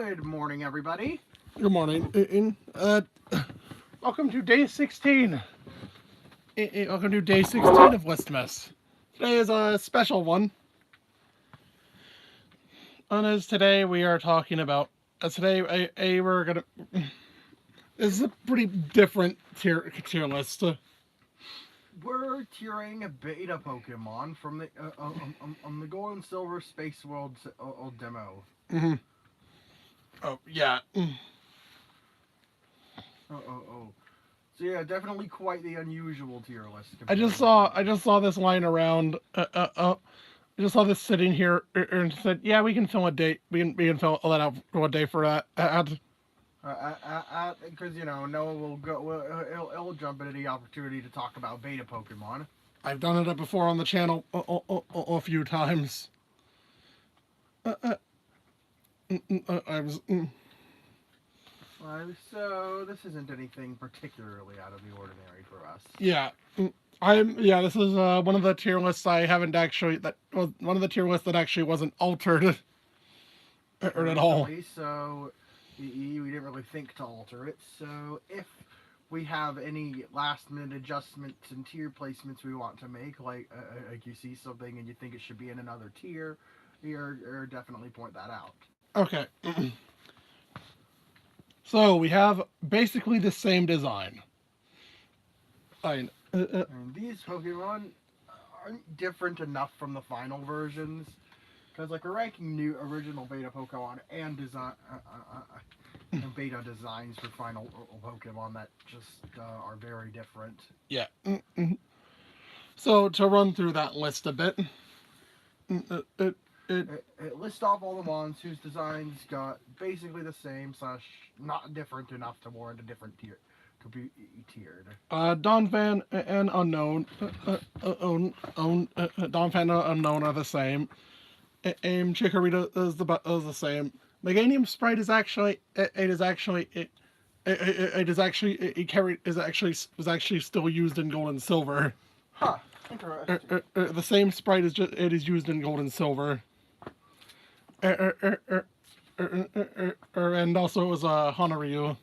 Good morning, everybody. Good morning. Welcome to day 16. Welcome to day 16 of Listmas. Today is a special one. And as today we are talking about, we're gonna. This is a pretty different tier list. We're tiering a beta Pokemon from the Gold and Silver Space World demo. Mm-hmm. Oh yeah. Oh. So yeah, definitely quite the unusual tier list. I just saw this lying around. I just saw this sitting here and said, "Yeah, we can fill a date. We can fill that out for a day for that." Because Noah will go. He'll jump into the opportunity to talk about beta Pokemon. I've done it before on the channel a few times. I was. So this isn't anything particularly out of the ordinary for us. Yeah. This is one of the tier lists I haven't actually. That was one of the tier lists that actually wasn't altered or at all. So we didn't really think to alter it. So if we have any last minute adjustments and tier placements we want to make, like you see something and you think it should be in another tier, or definitely point that out. Okay. So we have basically the same design. And these Pokemon aren't different enough from the final versions, because like we're ranking new original beta Pokemon and design and beta designs for final Pokemon that just are very different. Yeah. So to run through that list a bit. It lists off all the mons whose designs got basically the same / not different enough to warrant a different tier to be tiered. Donphan and Unknown, Donphan and Unknown are the same. Chikorita is the same. Meganium Sprite is actually was actually still used in Gold and Silver. Huh. Interesting. The same sprite is used in Gold and Silver. And also it was Honoryu.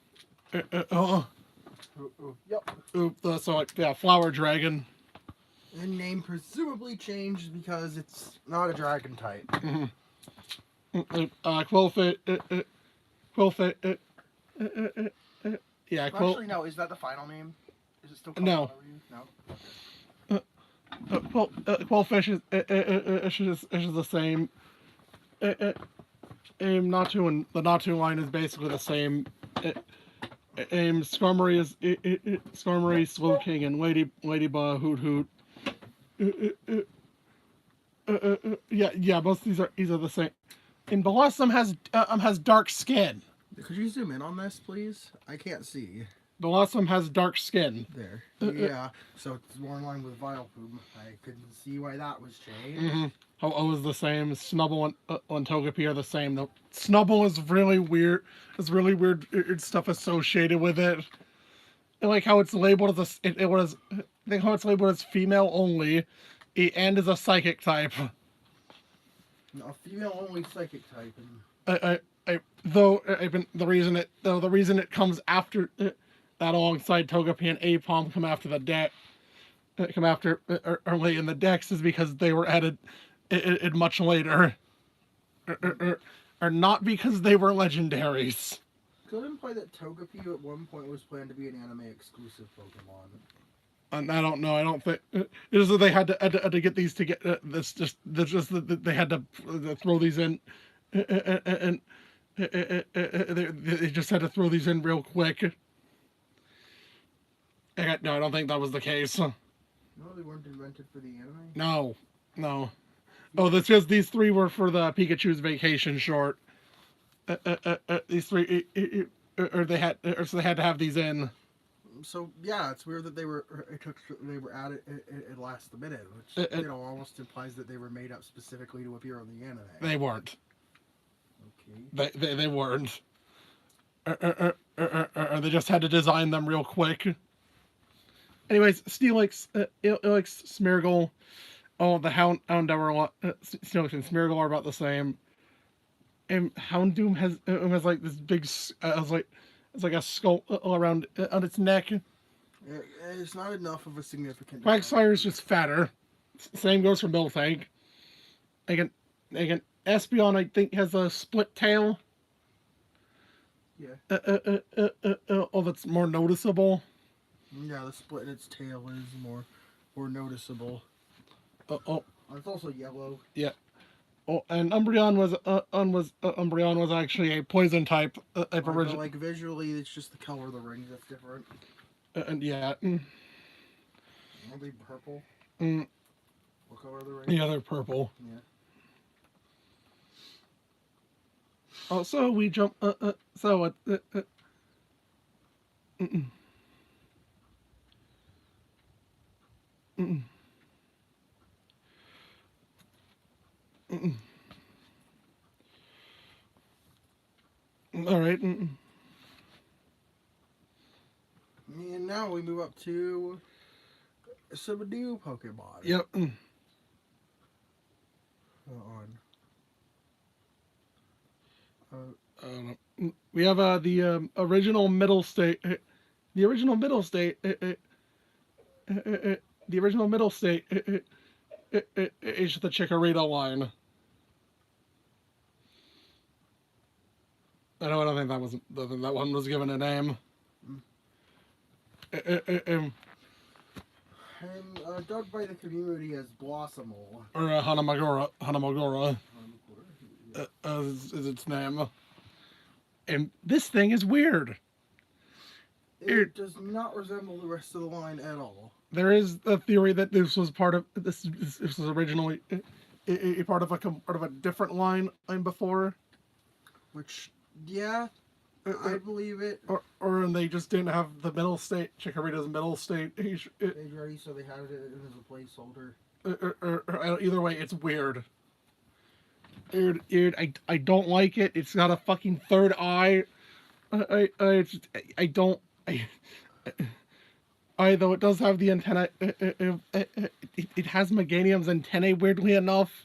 Yep. Flower Dragon. The name presumably changed because it's not a dragon type. Quillfit. Actually, no. Is that the final name? Is it still called No. Honoryu? No. Okay. Quillfish is the same. Natu and the Natu line is basically the same. Skarmory is Skarmory, Slowking, and Ladybug, Hoot. Most of these are the same. And Blossom has dark skin. Could you zoom in on this, please? I can't see. Blossom has dark skin. There. Yeah. So it's more in line with Vileplume. I couldn't see why that was changed. Mm-hmm. Oh, is the same. Snubble and Togepi are the same. Though Snubble is really weird. There's really weird stuff associated with it. I like how it's labeled as I think how it's labeled as female only, and is a psychic type. A female only psychic type. The reason it comes after that alongside Togepi and Apom come after the deck, early in the decks is because they were added much later, or not because they were legendaries. Could imply that Togepi at one point was planned to be an anime exclusive Pokemon. And I don't know. I don't think it is that they had to get these to get they had to throw these in, and they just had to throw these in real quick. No, I don't think that was the case. No, they weren't invented for the anime? No. Oh, that's just these three were for the Pikachu's Vacation short. These three, so they had to have these in. So yeah, it's weird that they were added at last minute, which almost implies that they were made up specifically to appear on the anime. They weren't. Okay. They weren't. They just had to design them real quick. Anyways, Steelix, Smeargle, the Houndour, Steelix and Smeargle are about the same. and Houndoom has like this big, it's like a skull around on its neck. It's not enough of a significant. Quagsire is just fatter. Same goes for Miltank. Again, Espeon I think has a split tail. Yeah. Oh, that's more noticeable. Yeah, the split in its tail is more noticeable. Oh, It's also yellow. yeah. Oh, and Umbreon was actually a poison type But like visually, it's just the color of the rings that's different. And yeah. Are they purple? Mm, What color are the rings? yeah, they're purple. Yeah. Oh, so we jump. So what? Mm-mm. Mm-mm. Mm-mm. All right. Mm-mm. And now we move up to some new Pokemon. Yep. We have the original middle state. The original middle state. The original middle state is the Chikorita line. I don't think that one was given a name. And dubbed by the community as Blossomal. Or Hanamagora is its name. And this thing is weird. It does not resemble the rest of the line at all. There is a theory that this was part of this was originally a part of a different line before. Which, yeah, I believe it. Or they just didn't have the middle state, Chikorita's middle state. They ready, so they had it as a placeholder. Either way, it's weird. Dude, I don't like it. It's got a fucking third eye. I don't. Though it does have the antenna. It has Meganium's antennae, weirdly enough.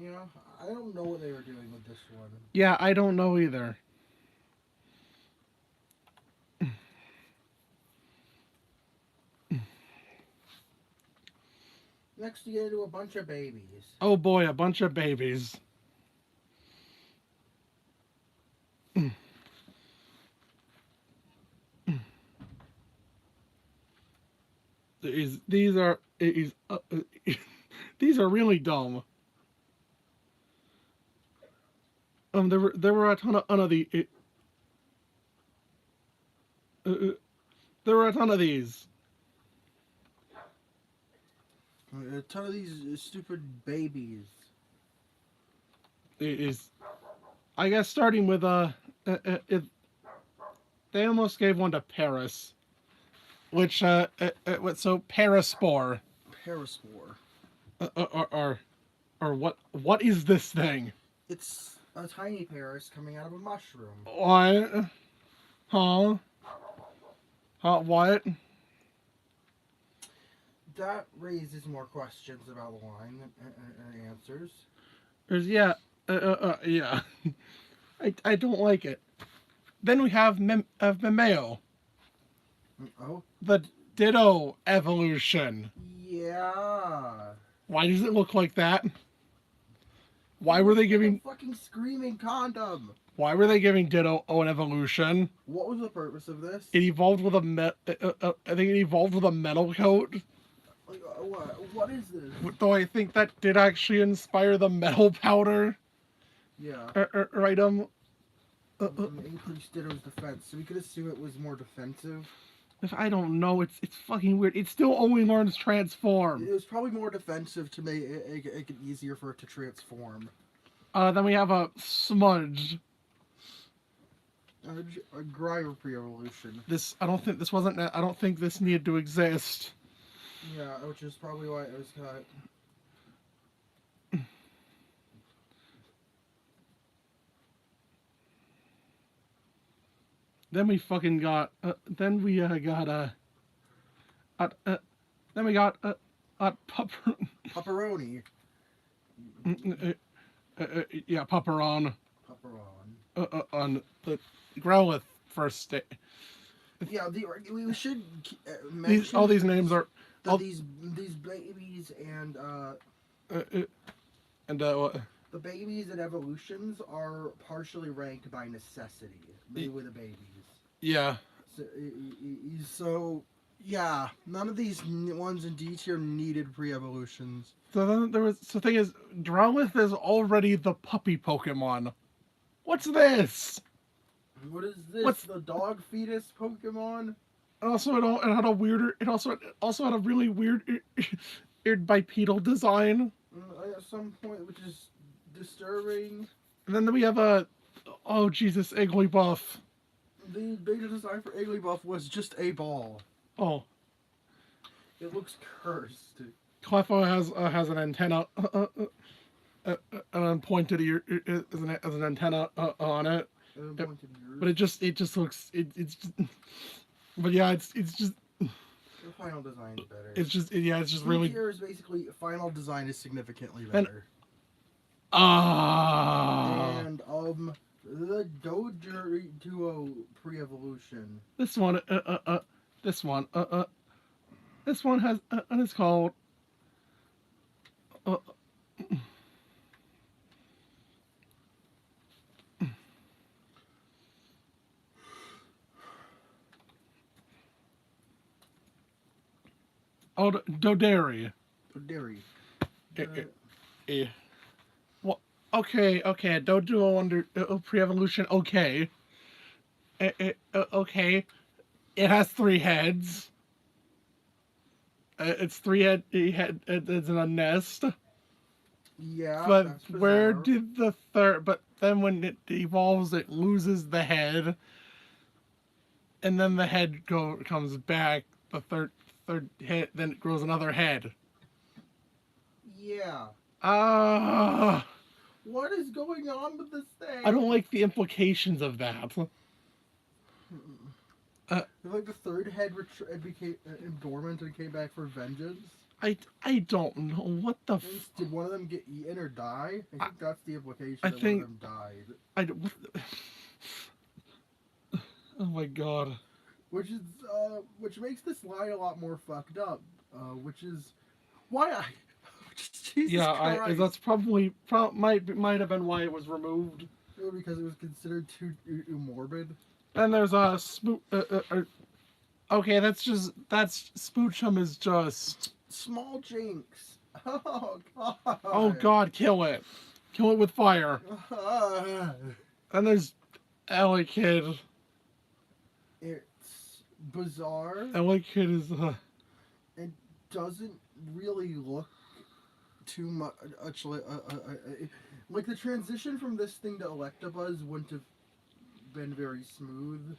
Yeah, I don't know what they were doing with this one. Yeah, I don't know either. Next, you get into a bunch of babies. Oh boy, a bunch of babies. These are these are really dumb. There were a ton of there were a ton of these. A ton of these stupid babies. I guess starting with they almost gave one to Paris, which so Paraspore. Paraspore. Or what is this thing? It's a tiny Paris coming out of a mushroom. What? Huh? What? That raises more questions about the line than answers. Yeah. Yeah. I don't like it. Then we have Memeo. Oh? The Ditto evolution. Yeah. Why does it look like that? Why were they giving fucking screaming condom? Why were they giving Ditto an evolution? What was the purpose of this? It evolved with I think it evolved with a metal coat. Like, what is this? Though I think that did actually inspire the metal powder. Yeah. Item. Increased Ditto's defense, so we could assume it was more defensive. I don't know. It's fucking weird. It still only learns transform. It was probably more defensive to make it easier for it to transform. Then we have a Smudge. A Grimer pre-evolution. I don't think this needed to exist. Yeah, which is probably why it was cut. Then we fucking got. Then we got Pepperoni. Yeah, Pupperon. on the Growlithe first stage. Yeah, we should These mention all these names are that all, these babies and and the babies and evolutions are partially ranked by necessity. They were the babies. yeah. So yeah, none of these ones in D tier needed pre-evolutions. So then there was the thing is Growlithe is already the puppy Pokemon. What's this? What is this? What's The dog fetus Pokemon? also it had a weirder it also had a really weird bipedal design. At some point, which is disturbing. And then we have a oh Jesus Igglybuff. The beta design for Igglybuff was just a ball. Oh, It looks cursed. Cleffa has an antenna, an pointed ear as an antenna on it. But it just looks it's just, but yeah it's just the final design is better. It's just really. Tier is basically final design is significantly better. And the Dojo Duo pre-evolution. This one has and it's called Doderi. Well, okay, Doduo under pre-evolution. Okay, okay, it has 3 heads. It's 3 head. It's in a nest. Yeah, but that's where bizarre. did the third? But then when it evolves, it loses the head, and then the head comes back. The third head, then it grows another head. Yeah. What is going on with this thing? I don't like the implications of that. Like the third head became dormant and came back for vengeance. I don't know what the. Did one of them get eaten or die? I think that's the implication. I that think one of them died. I don't. Oh my god. Which makes this line a lot more fucked up. Which is why I. Jesus yeah, Christ. that's probably might have been why it was removed. Because it was considered too morbid. And there's a okay, that's Spoochum is just small Jinx. Oh god. Oh god, kill it with fire. And there's Elekid. It's bizarre. Elekid is It doesn't really look too much like the transition from this thing to Electabuzz wouldn't have been very smooth.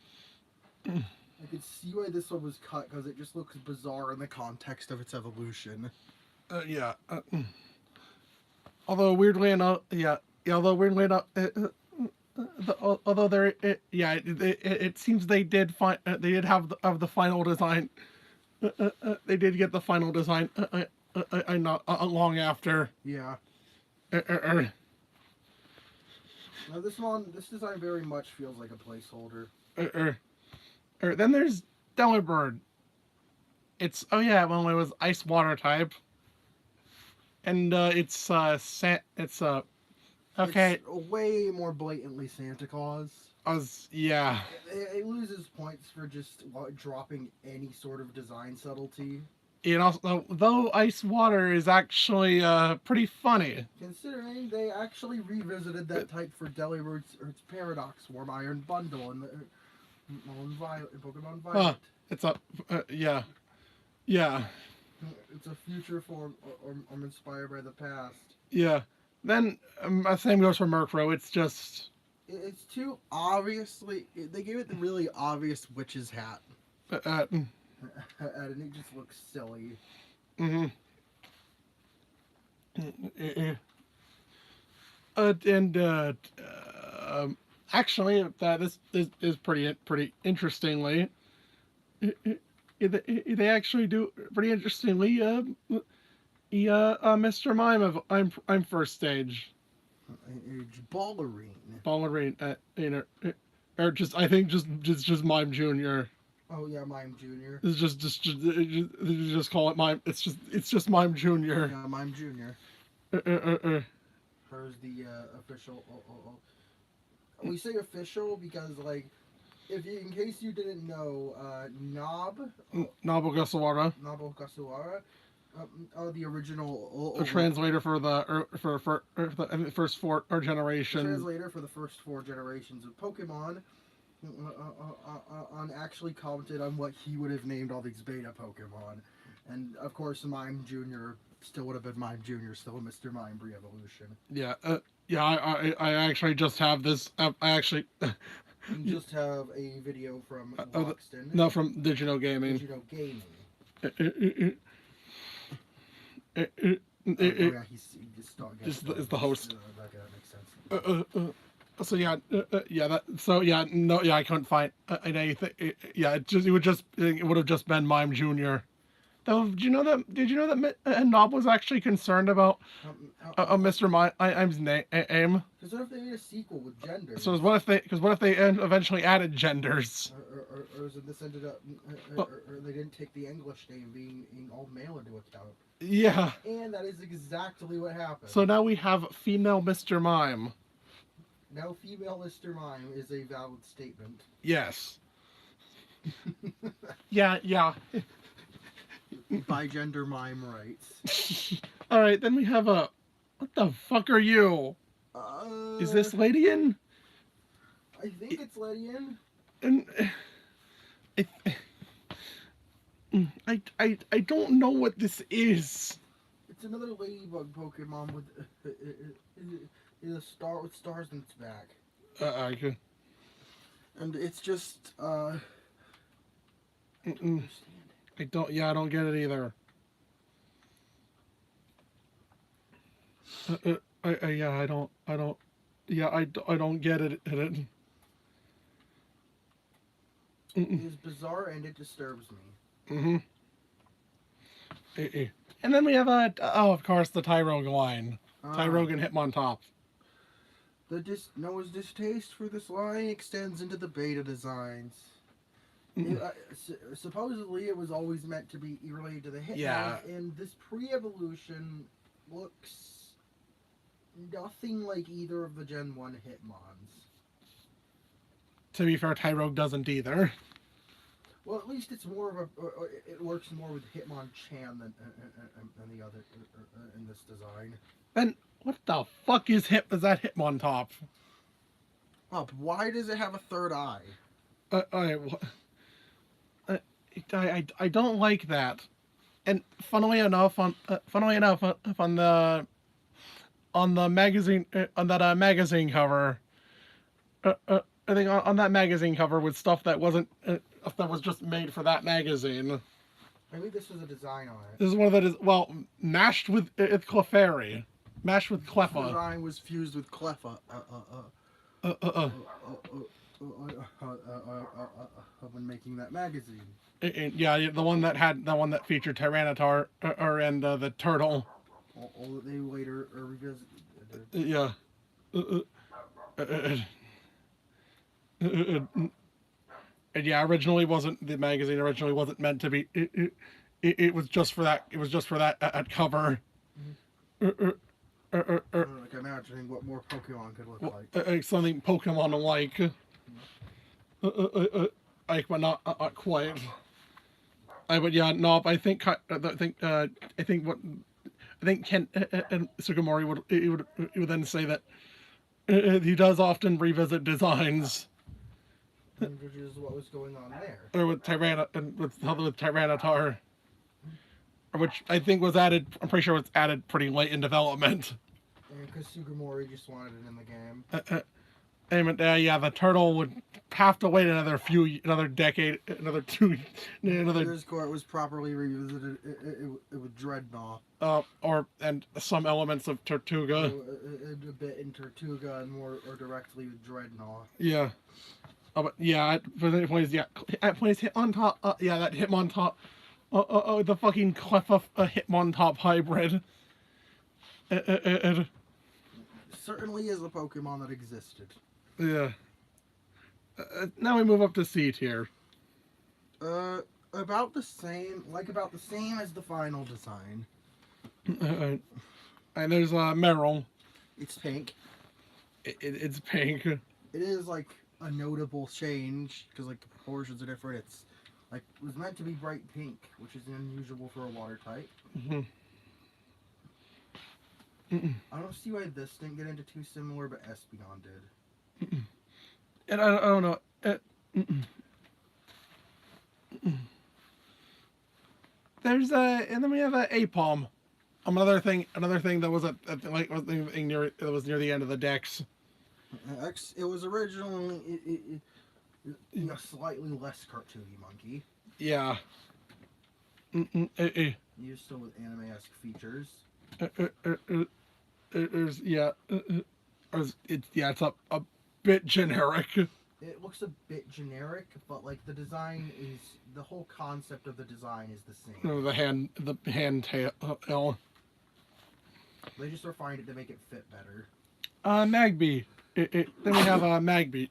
I could see why this one was cut because it just looks bizarre in the context of its evolution. Yeah. Although weirdly enough, although there, it seems they did have the final design. They did get the final design. Not long after. Yeah. Now this design very much feels like a placeholder. Then there's Delibird. It was ice water type, and it's okay. It's way more blatantly Santa Claus. Yeah. It loses points for just dropping any sort of design subtlety. And also, though ice water is actually pretty funny. Considering they actually revisited that type for Delibird's Paradox Warm Iron Bundle in Pokemon Violet. It's a yeah. It's a future form or inspired by the past. Yeah. Then same goes for Murkrow. It's just. It's too obviously. They gave it the really obvious witch's hat. And it just looks silly. Actually, this is pretty interestingly. They actually do pretty interestingly. Mr. Mime of I'm first stage. It's Ballerine. Ballerine, or just I think just Mime Junior. Oh yeah, Mime Junior. It's just call it Mime. It's just Mime Junior. Yeah, Mime Junior. Hers the official. We say official because like, in case you didn't know, Nobugashawara. Nobugashawara, the original. A translator for the first four generations. Translator for the first 4 generations of Pokemon. On actually commented on what he would have named all these beta Pokemon, and of course Mime Junior still would have been Mime Junior, still a Mr. Mime Re-Evolution. Yeah, I actually just have this. I actually You just have a video from Loxton. no, from Digino Gaming. Digino Gaming. Yeah, he's is the host. That makes sense. So yeah, I couldn't find anything. It would have just been Mime Junior. Though, did you know that Nob was actually concerned about Mr. Mime's name? Because what if they made a sequel with genders? So what if they eventually added genders? Or this ended up, or they didn't take the English name being all male into account. Yeah. And that is exactly what happened. So now we have female Mr. Mime. Now female Mr. Mime is a valid statement. Yes. Yeah. Bigender mime rights. All right, then we have a. What the fuck are you? Is this Ladian? I think it's Ledian. And I don't know what this is. It's another ladybug Pokemon with a star with stars in its back. Okay. And it's just I don't. Yeah, I don't get it either. I don't. Yeah, I don't get it. It is bizarre and it disturbs me. Mm-hmm. And then we have of course, the Tyrogue line. Tyrogue and Hitmontop. Noah's distaste for this line extends into the beta designs. Supposedly, it was always meant to be related to the Hitmon, Yeah. And this pre-evolution looks nothing like either of the Gen 1 Hitmons. To be fair, Tyrogue doesn't either. Well, at least it's more of a. It works more with Hitmonchan than the other in this design. And what the fuck is that Hitmontop? Oh, why does it have a third eye? I don't like that. And funnily enough, on the magazine on that magazine cover, I think on that magazine cover with stuff that wasn't that was just made for that magazine. Maybe this was a design on it. This is one that is mashed with Clefairy, mashed with Cleffa. The design was fused with Cleffa. When making that magazine. Yeah, the one that featured Tyranitar and the turtle. All that they later revisited. Yeah. And yeah, the magazine originally wasn't meant to be. It was just for that. It was just for that cover. Like imagining what more Pokemon could look like. Something Pokemon like. But not quite. But yeah, no. I think Ken and Sugimori would then say that he does often revisit designs. Which is what was going on there. Or with Tyranitar, which I think was added. I'm pretty sure it's added pretty late in development. Because Sugimori just wanted it in the game. Yeah, the turtle would have to wait another decade, another two. It was properly revisited with Dreadnought. And some elements of Tortuga. A bit in Tortuga and more or directly with Dreadnought. Yeah. But yeah, it plays Hitmontop. Yeah, that Hitmontop. The fucking Cleffa Hitmontop hybrid. certainly is a Pokemon that existed. Yeah. Now we move up to C tier. About the same, about the same as the final design. And there's Meryl. It's pink. It's pink. It is like a notable change because like the proportions are different. It's like it was meant to be bright pink, which is unusual for a water type. Mm-hmm. I don't see why this didn't get into too similar, but Espeon did. And I don't know. There's and then we have Apom. Another thing that was near the end of the decks. It was originally a slightly less cartoony monkey. Yeah. You're still with anime-esque features. It's a bit generic. It looks a bit generic, but like the design is the whole concept of the design is the same. The hand tail. They just refined it to make it fit better. Magby. Then we have Magby.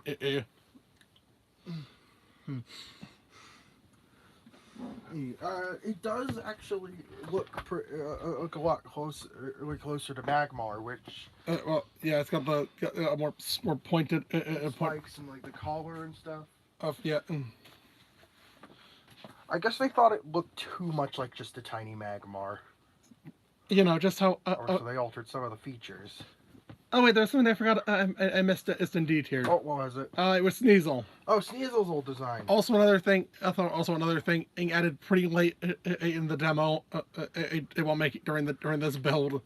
It does actually look a lot closer to Magmar, which Well, yeah, it's got the more pointed spikes and like the collar and stuff. Yeah. I guess they thought it looked too much like just a tiny Magmar. You know, just how. So they altered some of the features. Oh wait, there's something I forgot. I missed it. It's indeed here. Oh, what was it? It was Sneasel. Oh, Sneasel's old design. Also another thing. I thought also another thing added pretty late in the demo. It won't make it during this build.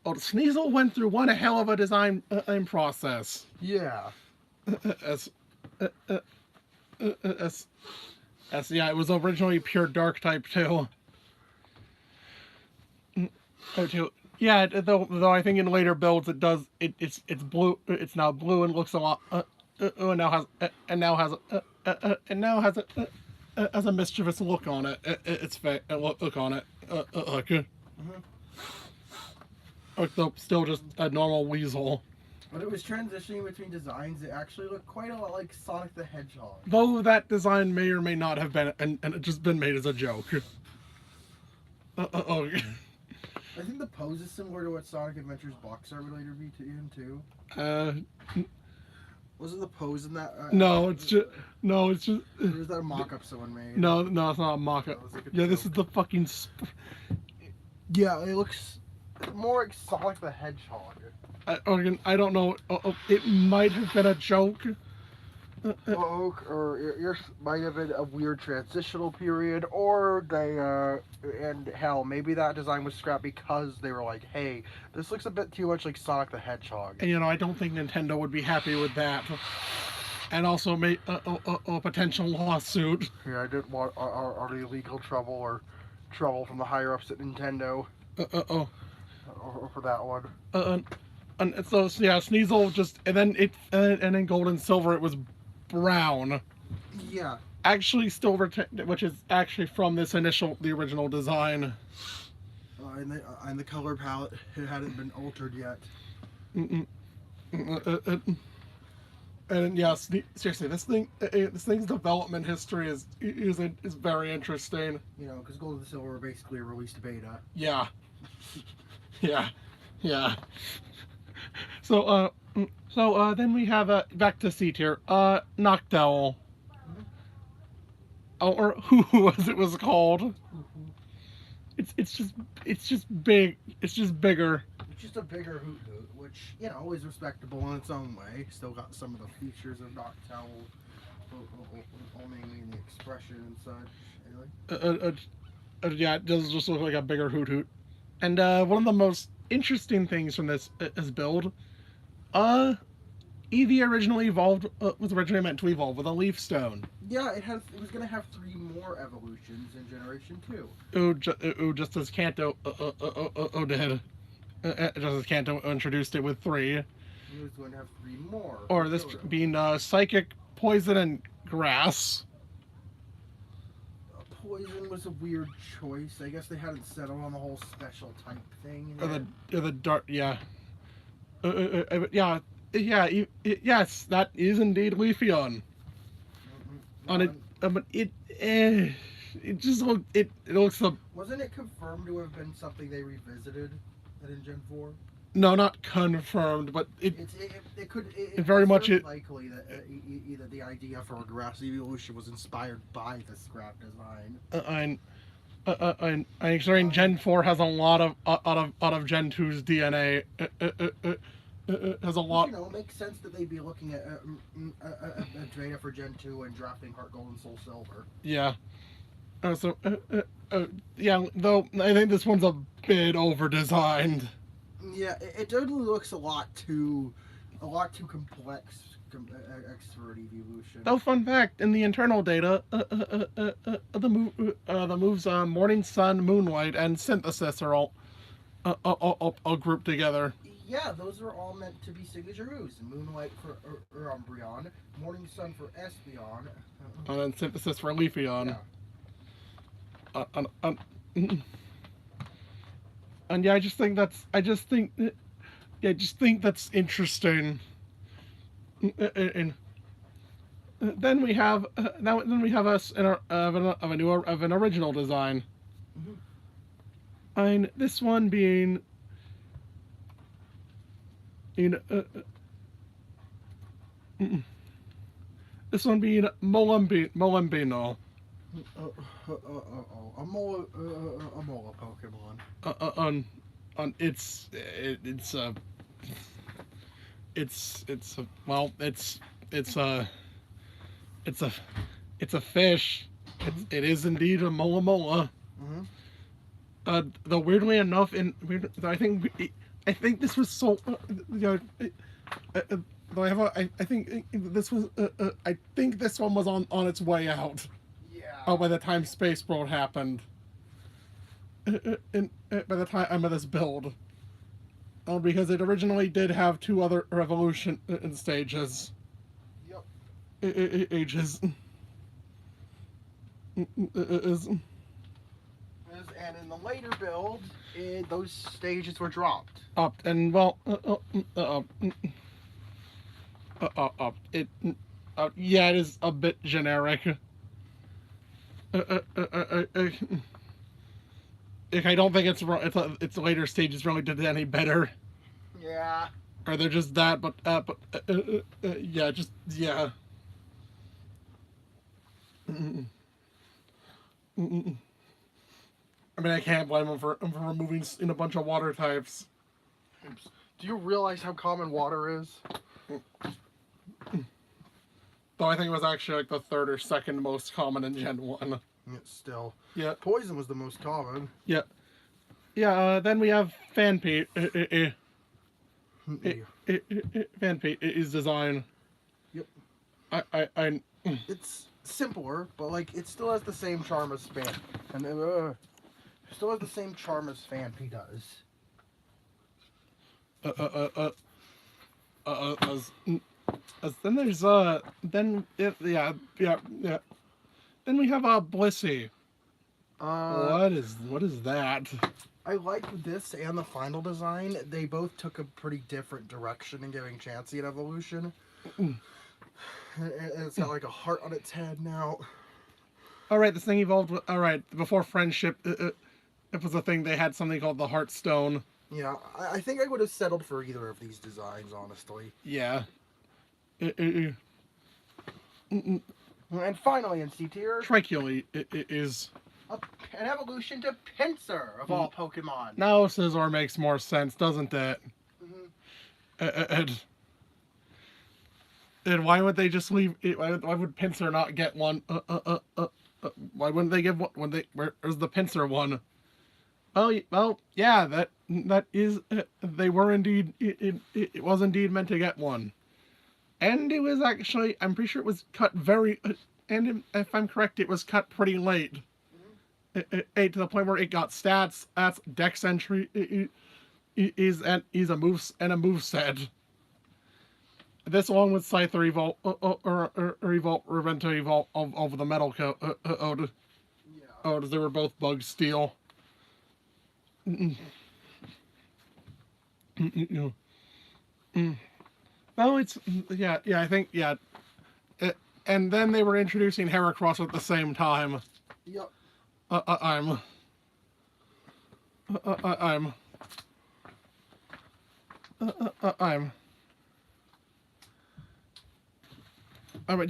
Sneasel went through one hell of a design process. Yeah. Yeah, it was originally pure dark type too. Yeah, though I think in later builds it's blue. It's now blue and looks a lot. And now has a mischievous look on it. It's look on it. Though still just a normal weasel. When it was transitioning between designs, it actually looked quite a lot like Sonic the Hedgehog. Though that design may or may not have been and it just been made as a joke. I think the pose is similar to what Sonic Adventures box art would later be in too. Wasn't the pose in that? No, it's just. Or is that a mock-up someone made? No, it's not a mock-up. Yeah, this is the fucking. Yeah, it looks more like Sonic the Hedgehog. I don't know. It might have been a joke. Or it might have been a weird transitional period, or and hell, maybe that design was scrapped because they were like, hey, this looks a bit too much like Sonic the Hedgehog. And I don't think Nintendo would be happy with that. And also make a potential lawsuit. Yeah, I didn't want our legal trouble or trouble from the higher ups at Nintendo. Or for that one. And so yeah, Sneasel just and then Gold and Silver it was brown. Yeah. Actually, still which is actually from the original design. And the color palette it hadn't been altered yet. And yeah, seriously, this thing's development history is very interesting. Because Gold and Silver were basically a released beta. Yeah. So then we have back to C tier. Noctowl. Or who was called? It's just big. It's just bigger. It's just a bigger Hoot Hoot, which is respectable in its own way. Still got some of the features of Noctowl, mainly in the expression and such. Yeah, it does just look like a bigger Hoot Hoot. And one of the most interesting things from this build, Eevee was originally meant to evolve with a Leaf Stone. Yeah, it was gonna have 3 more evolutions in Generation 2. Just as Kanto did. Just as Kanto introduced it with 3. It was going to have 3 more. Or this being Psychic, Poison, and Grass. Poison was a weird choice. I guess they hadn't settled on the whole special type thing. Or the dark, yeah. Yeah, yes, that is indeed Leafeon. On it, but it just it looks a. Wasn't it confirmed to have been something they revisited in Gen 4? No, not confirmed, but it very much likely that either the idea for aggressive evolution was inspired by the scrap design. I'm sure Gen 4 has a lot of Gen 2's DNA. Has a lot. You know, it makes sense that they'd be looking at data for Gen 2 and drafting Heart Gold and Soul Silver. Yeah. Yeah, though I think this one's a bit over-designed. Yeah, it totally looks a lot too complex for an evolution. Though, fun fact, in the internal data, the moves Morning Sun, Moonlight, and Synthesis are all grouped together. Yeah, those are all meant to be signature moves. Moonlight for Umbreon, Morning Sun for Espeon, and then Synthesis for Leafeon. Yeah. And yeah, I just think that's interesting. And then we have us in of an original design. Mm-hmm. And this one being Molambino. A Mola Pokemon. It's a fish. It is indeed a Mola Mola. Mm-hmm. Though weirdly enough, I think this was so. Though I think this was. I think this one was on its way out. Yeah. By the time Space World happened. By the time of this build. Because it originally did have 2 other evolution stages. Yep. Ages. And in the later build, those stages were dropped. And well, yeah, it is a bit generic. I don't think its later stages really did any better. Yeah. Or they're just that, but yeah, just yeah. I mean, I can't blame them for removing in a bunch of water types. Do you realize how common water is? Though I think it was actually like the 3rd or 2nd most common in Gen 1. Yeah, still. Yeah. Poison was the most common. Yeah. Yeah, then we have Fanpete. Fanpete is design. Yep. I It's simpler, but like it still has the same charm as Fan. And still has the same charm as Fanpete does. As then there's then yeah. Then we have Blissey. What is that? I like this and the final design. They both took a pretty different direction in giving Chansey an evolution. And it's got like a heart on its head now. Alright, this thing evolved. Alright, before friendship, it was a thing. They had something called the Heartstone. Yeah, I think I would have settled for either of these designs, honestly. Yeah. And finally in C tier, Triculi is an evolution to Pinsir of all Pokemon. Now Scizor makes more sense, doesn't it? Mm-hmm. And why would they just leave? Why would Pinsir not get one? Why wouldn't they give one? Where's the Pinsir one? Well, yeah, that is. They were indeed. It was indeed meant to get one, and it was actually. I'm pretty sure it was cut very. And if I'm correct, it was cut pretty late. To the point where it got stats, dex entry, is a move set. This along with Scyther Evolve or Evolve Reventa Evolve over the Metal Code. Yeah. Oh, they were both bug steel. Mm-mm. Mm-mm. Mm. Well, it's yeah. I think yeah. And then they were introducing Heracross at the same time. Yep. I'm. I'm. I'm. I mean,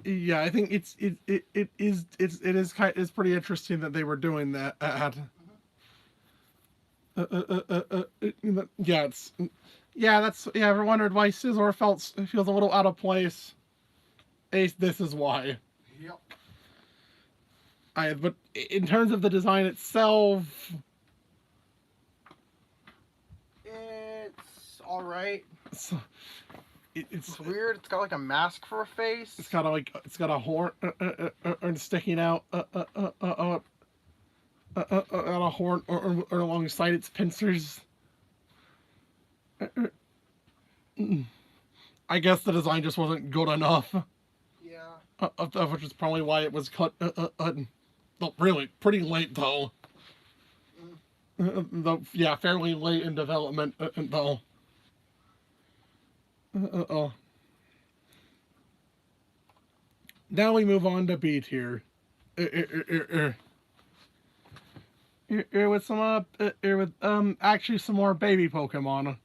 yeah. I think it's pretty interesting that they were doing that. Yeah, I ever wondered why Scizor feels a little out of place. Ace, this is why. Yep. But in terms of the design itself, it's all right. It's It's weird. It's got like a mask for a face. It's got a horn sticking out on a horn or alongside its pincers. I guess the design just wasn't good enough. Yeah. Which is probably why it was cut. Well, really, pretty late though. Though, yeah, fairly late in development though. Now we move on to B tier. With some actually some more baby Pokemon.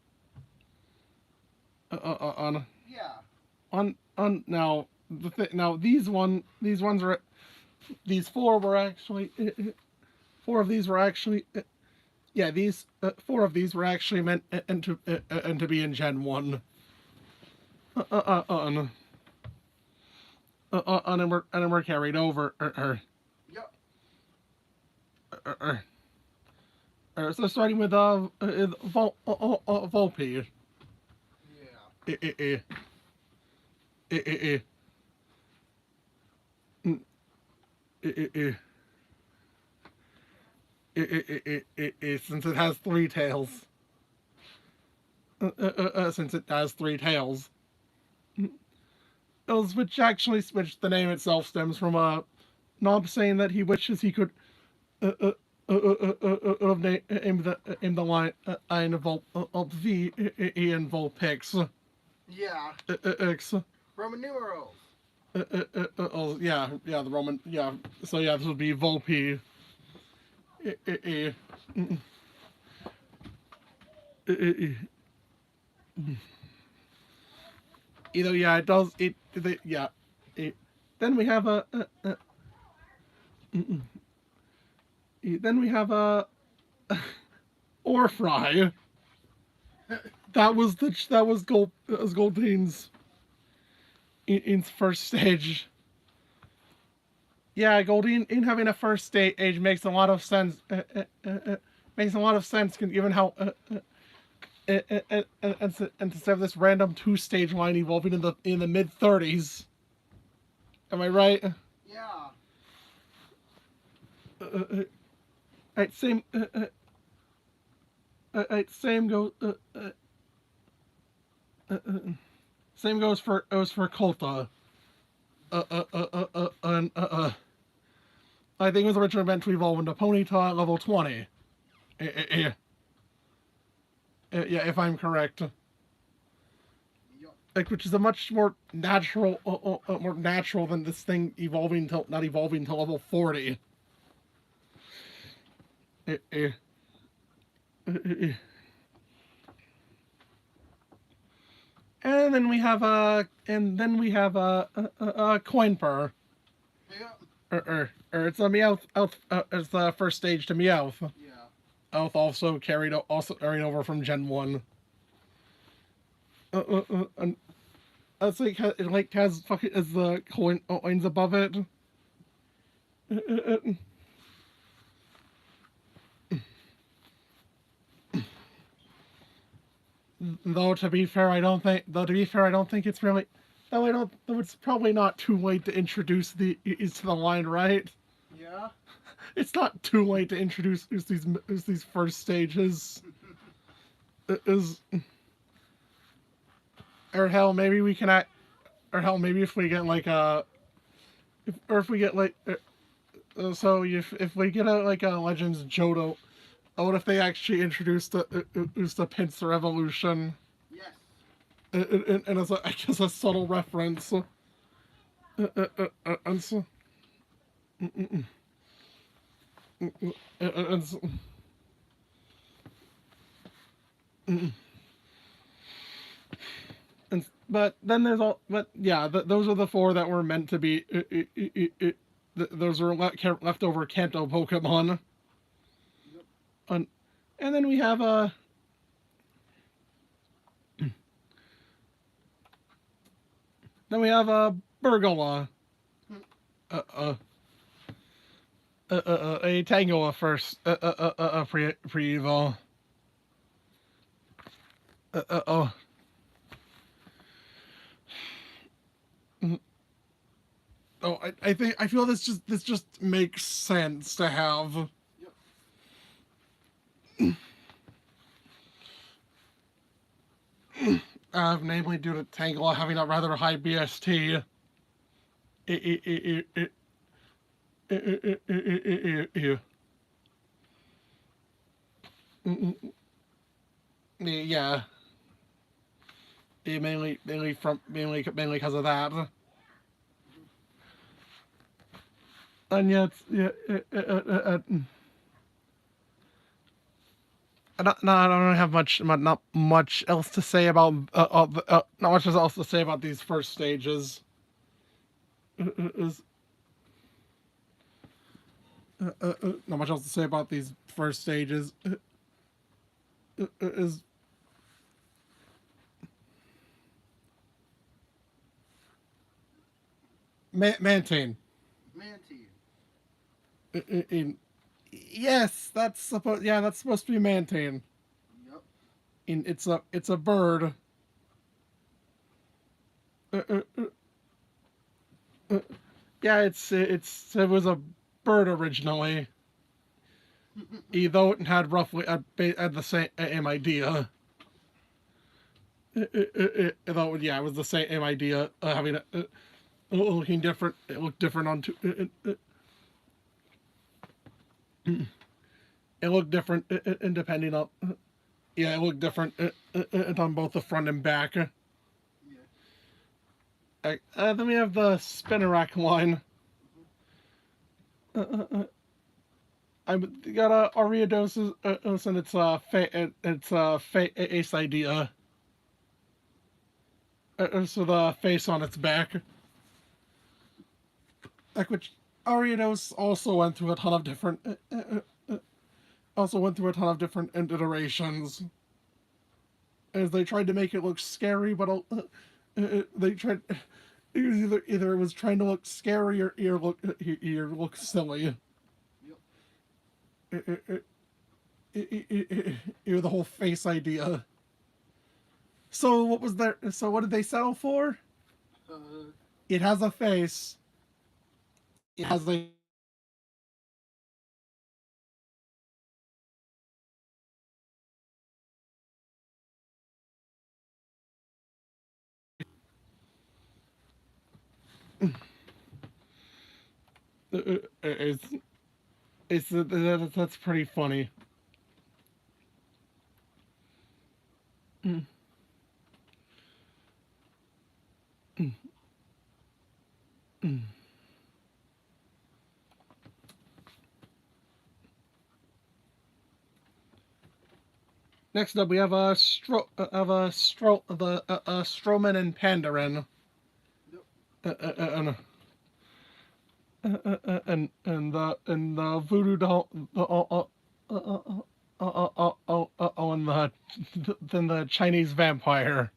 Yeah. Now these four were actually four of these were actually these four of these were actually meant to be in Gen 1. And we're carried over. Yep. So starting with Volpe. Yeah. Since it has three tails. Since it has three tails. Which the name itself stems from Nob saying that he wishes he could name the line of V and Vulpix. Yeah. X. Roman numerals. The Roman, So yeah, this would be Volpe. It does. Then we have Orfry. That was Goldeen's in first stage. Yeah, Goldeen in having a first stage makes a lot of sense. Makes a lot of sense given how and instead of this random two-stage line evolving in the mid-30s. Am I right? Yeah. Same. Same goes for Kolta. I think it was originally meant to evolve into Ponyta at level 20. If I'm correct. Yep. Which is a much more natural than this thing not evolving to level 40. And then we have Coinper. Yeah. It's a Meowth. It's the first stage to Meowth. Yeah. Also carried over from Gen 1. And it's like it has fucking as the coins above it. Though to be fair, I don't think it's really. Though it's probably not too late to introduce to the line, right? Yeah. It's not too late to introduce these first stages. Or hell, maybe we can maybe if we get like if we get like if we get a Legends Johto, what if they actually introduced the pincer evolution? Yes. And as I guess a subtle reference. And so, and so, but then there's all, but yeah, those are the four that were meant to be. Those are leftover Kanto Pokemon. Yep. And then we have Burgola, uh, a Tangoa first, pre evo. Oh. Oh, I feel this just makes sense to have. Yep. Namely due to Tangela having a rather high BST. Yeah. Mainly because of that. And yet, yeah, I don't have not much else to say about not much else to say about these first stages. Is not much else to say about these first stages. Is Mantine. In yes, that's supposed. Yeah, that's supposed to be Mantine. Yep. It's a bird. Yeah, it was a bird originally. Though it had roughly had the same idea. Though yeah, it was the same idea. Having looking different. It looked different on two. It looked different and depending on. Yeah, it looked different on both the front and back. Yeah. Then we have the Spinnerack line. I got a Ariados and it's Ace Idea. So the face on its back. Like which Ariados also went through a ton of different iterations as they tried to make it look scary, but they tried either it was trying to look scary or look silly. The whole face idea. So what was there? So what did they settle for? It has a face. It has a. It's, that's pretty funny. Mm. Mm. Mm. Next up, we have Stroman and Pandaren. And the voodoo doll and then the Chinese vampire.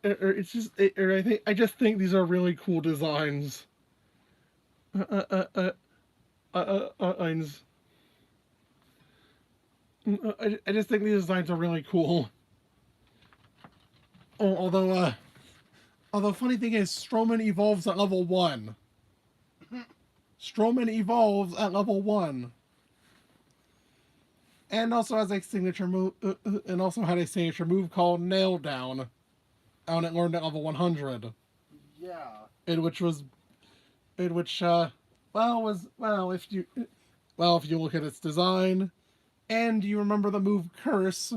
It's just I just think these are really cool designs. I just think these designs are really cool. Although funny thing is, Stroman evolves at level 1. Stroman evolves at level 1. And also has a signature move, and also had a signature move called Nail Down. and it learned at level 100. Yeah. In which was, in which, if you look at its design, and you remember the move Curse.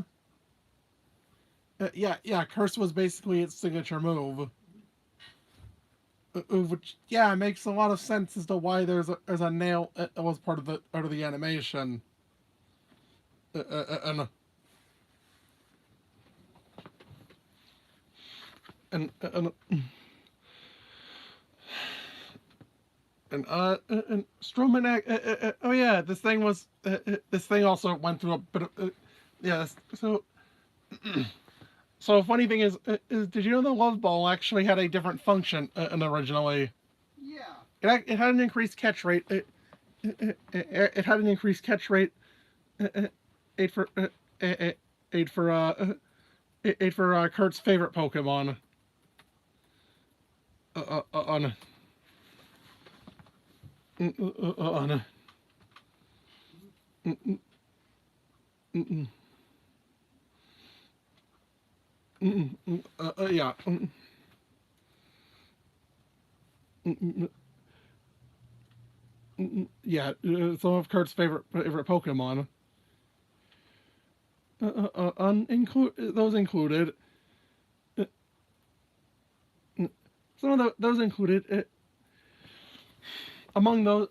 Curse was basically its signature move. Which makes a lot of sense as to why there's a nail was part of the animation. And and and and Strowman. Oh yeah, this thing was. This thing also went through a bit of. Yeah. So. So funny thing is, did you know the Love Ball actually had a different function originally? Yeah. It had an increased catch rate. It had an increased catch rate. Eight for eight for eight for Kurt's favorite Pokemon. On on. Yeah. Yeah. Some of Kurt's favorite Pokemon. Those included. Some of those included. Among those.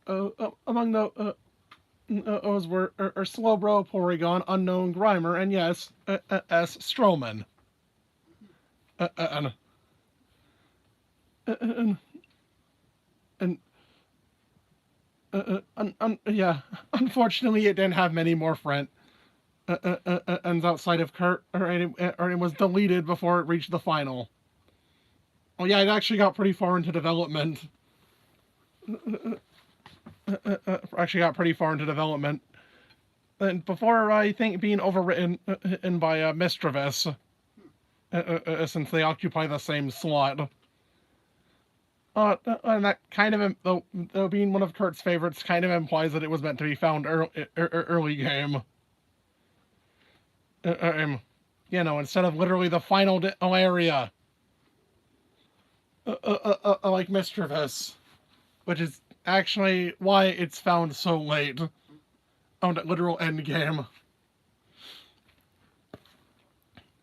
Among those were Slowbro, Porygon, Unknown, Grimer, and yes, S. Strowman. And yeah, unfortunately, it didn't have many more friends. And outside of Kurt, or it was deleted before it reached the final. Oh yeah, it actually got pretty far into development. Actually got pretty far into development. And before, I think, being overwritten by Mischievous, since they occupy the same slot. And that kind of, though being one of Kurt's favorites, kind of implies that it was meant to be found early game. Instead of literally the final area. Like Mischievous, which is actually why it's found so late on the literal end game.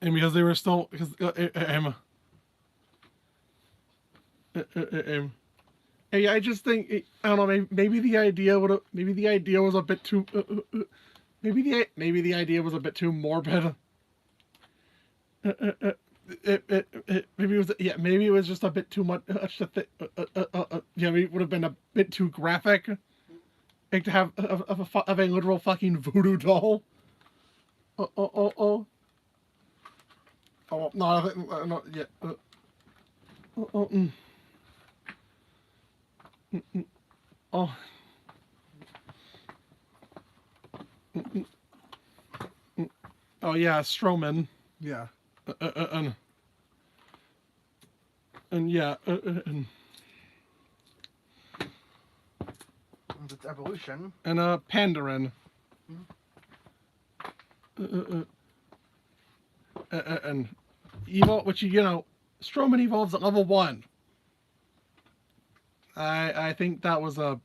And because they were still I just think I don't know. Maybe the idea was a bit too. Maybe the idea was a bit too morbid. Maybe it was just a bit too much. Maybe it would have been a bit too graphic. Like to have of a literal fucking voodoo doll. Oh no, not yet. Oh. Oh yeah, Strowman. Yeah. And yeah. Its evolution. And Pandaren. And which Strowman evolves at level 1. I think that was a.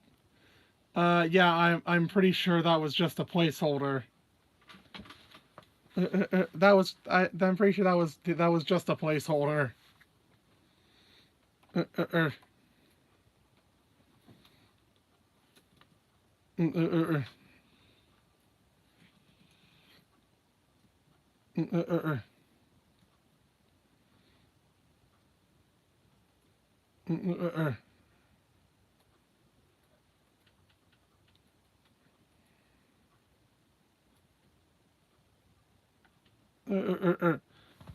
I'm pretty sure that was just a placeholder. I'm pretty sure that was just a placeholder.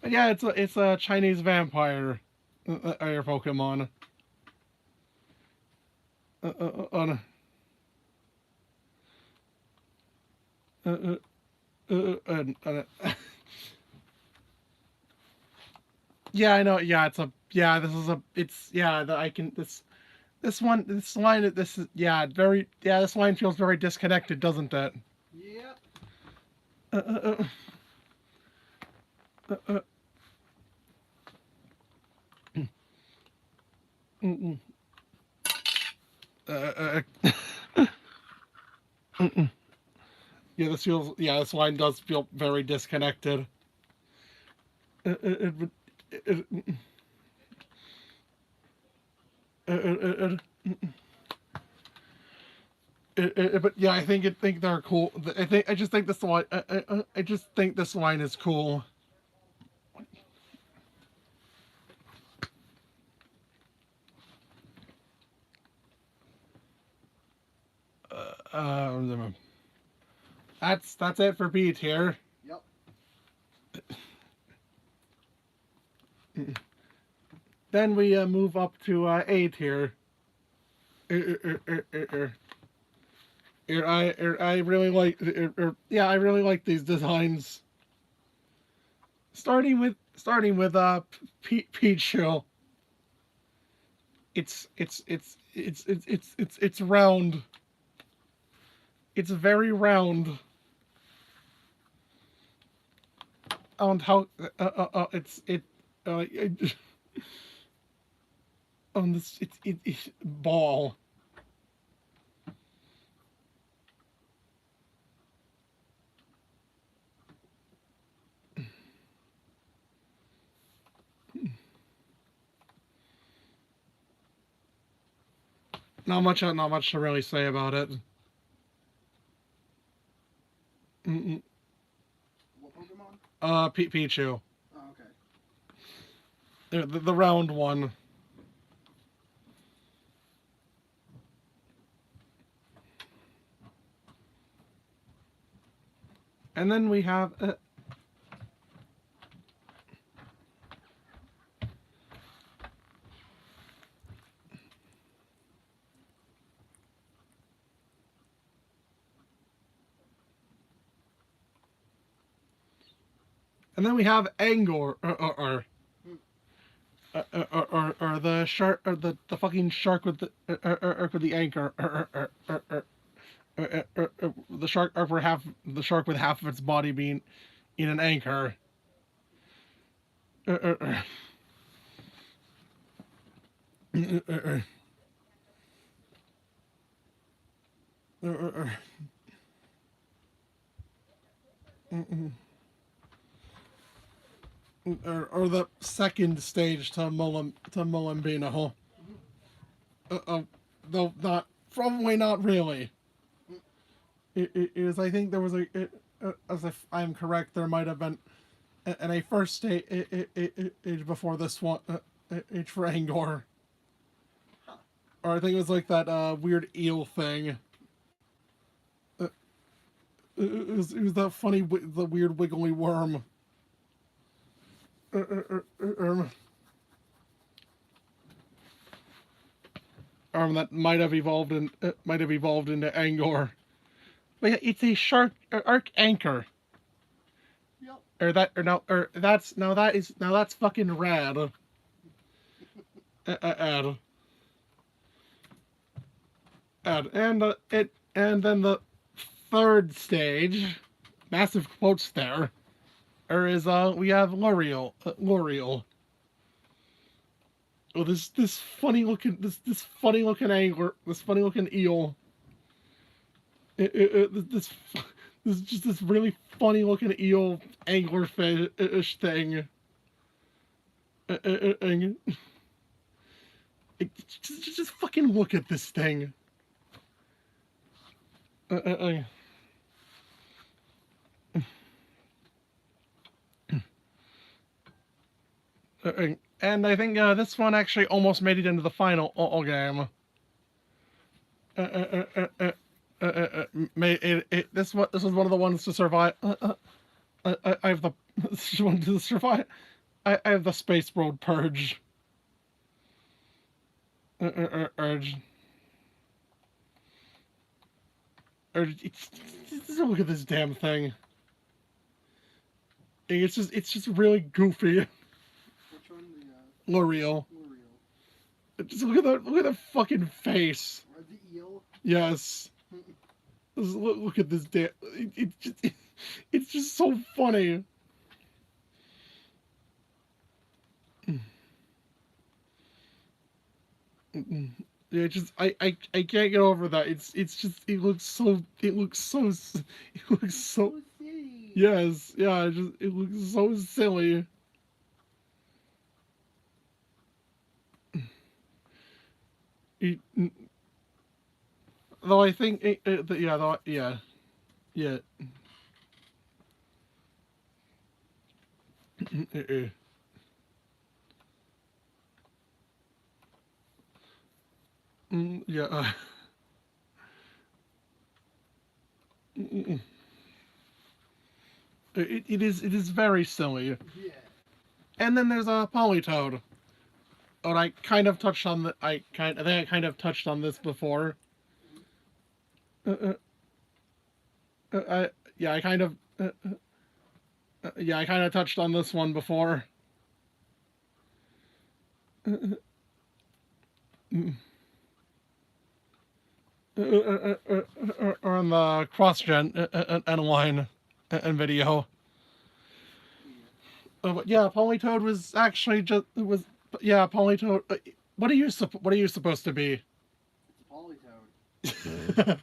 Yeah, it's a Chinese vampire. Your Pokemon. Yeah, I know. Yeah, it's a. Yeah, this is a. It's yeah. I can this one. This line. This is very. Yeah, this line feels very disconnected, doesn't it? Yep. Mm-mm. Mm-mm. Yeah, this feels. Yeah, this line does feel very disconnected. It, it, it, but yeah, think they're cool. I just think this line. I just think this line is cool. That's it for B tier. Yep. Then we move up to A tier. I really like. Yeah, I really like these designs. Starting with Pichu. It's round. It's very round. And how it's it on this it's ball. Not much to really say about it. Mm-mm. What Pokemon? Pichu. Oh, okay. The round one. And then we have Angor or the shark or the fucking shark with the anchor the shark or for half the shark with half of its body being in an anchor. Or the second stage to Mulambino. Though not probably not really. It is. I think there was as if I'm correct, there might have been in a first stage before this one age for Angor. Or I think it was like that weird eel thing. It was that funny, the weird wiggly worm. That might have evolved into Angor. But yeah, it's a shark arc anchor. Yep. That's fucking rad. Add. And then the third stage, massive quotes there, is we have L'Oreal. Oh, this funny looking angler, this funny looking eel. This just this really funny looking eel anglerfish thing. Just fucking look at this thing. And I think this one actually almost made it into the final game. This was one of the ones to survive. I have the this one to survive. I have the Space Road Purge. Urge. Just look at this damn thing. It's just really goofy. Which one? The L'Oreal. Just look at the fucking face. Or the eel? Yes. Look at this damn. It's just so funny. Yeah, just I can't get over that. It's just it looks so it looks so silly. yes yeah it looks so silly. It, though I think yeah yeah yeah it is very silly. Yeah. And then there's a Polytoad. Oh, I kind of touched on the I think I kind of touched on this before. Uh, uh, I yeah I kind of yeah I kind of touched on this one before. Or on the cross-gen and line and video. But yeah, Polytoad was actually just was yeah Polytoad. What are you supposed to be? It's a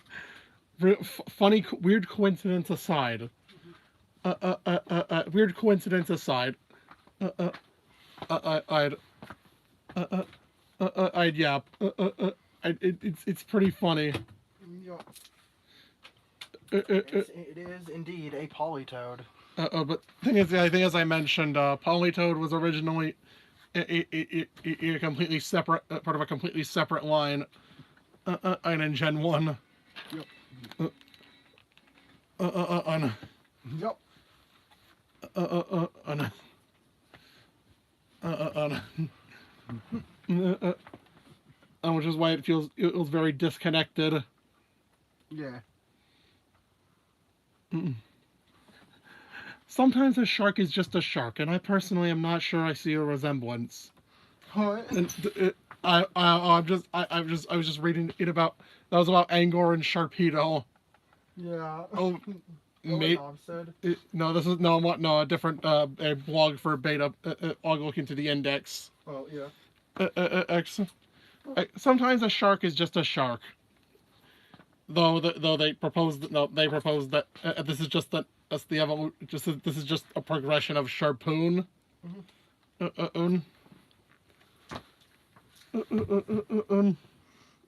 Polytoad. Funny weird coincidence aside. Weird coincidence aside. I'd I'd yeah. It's pretty funny. Yeah. It is indeed a Polytoad. But thing is, I think as I mentioned, Polytoad was originally a completely separate part of a completely separate line, and in Gen 1. Yep. On Yep. on which is why it was very disconnected. Yeah. Sometimes a shark is just a shark, and I personally am not sure I see a resemblance. What? And I was just reading it about that was about Angor and Sharpedo. Yeah. Oh, What Bob said? no, this is no a different a blog for beta. I'll look into the index. Oh yeah. X. Sometimes a shark is just a shark. Though they proposed that this is just that's the this is just a progression of Sharpoon.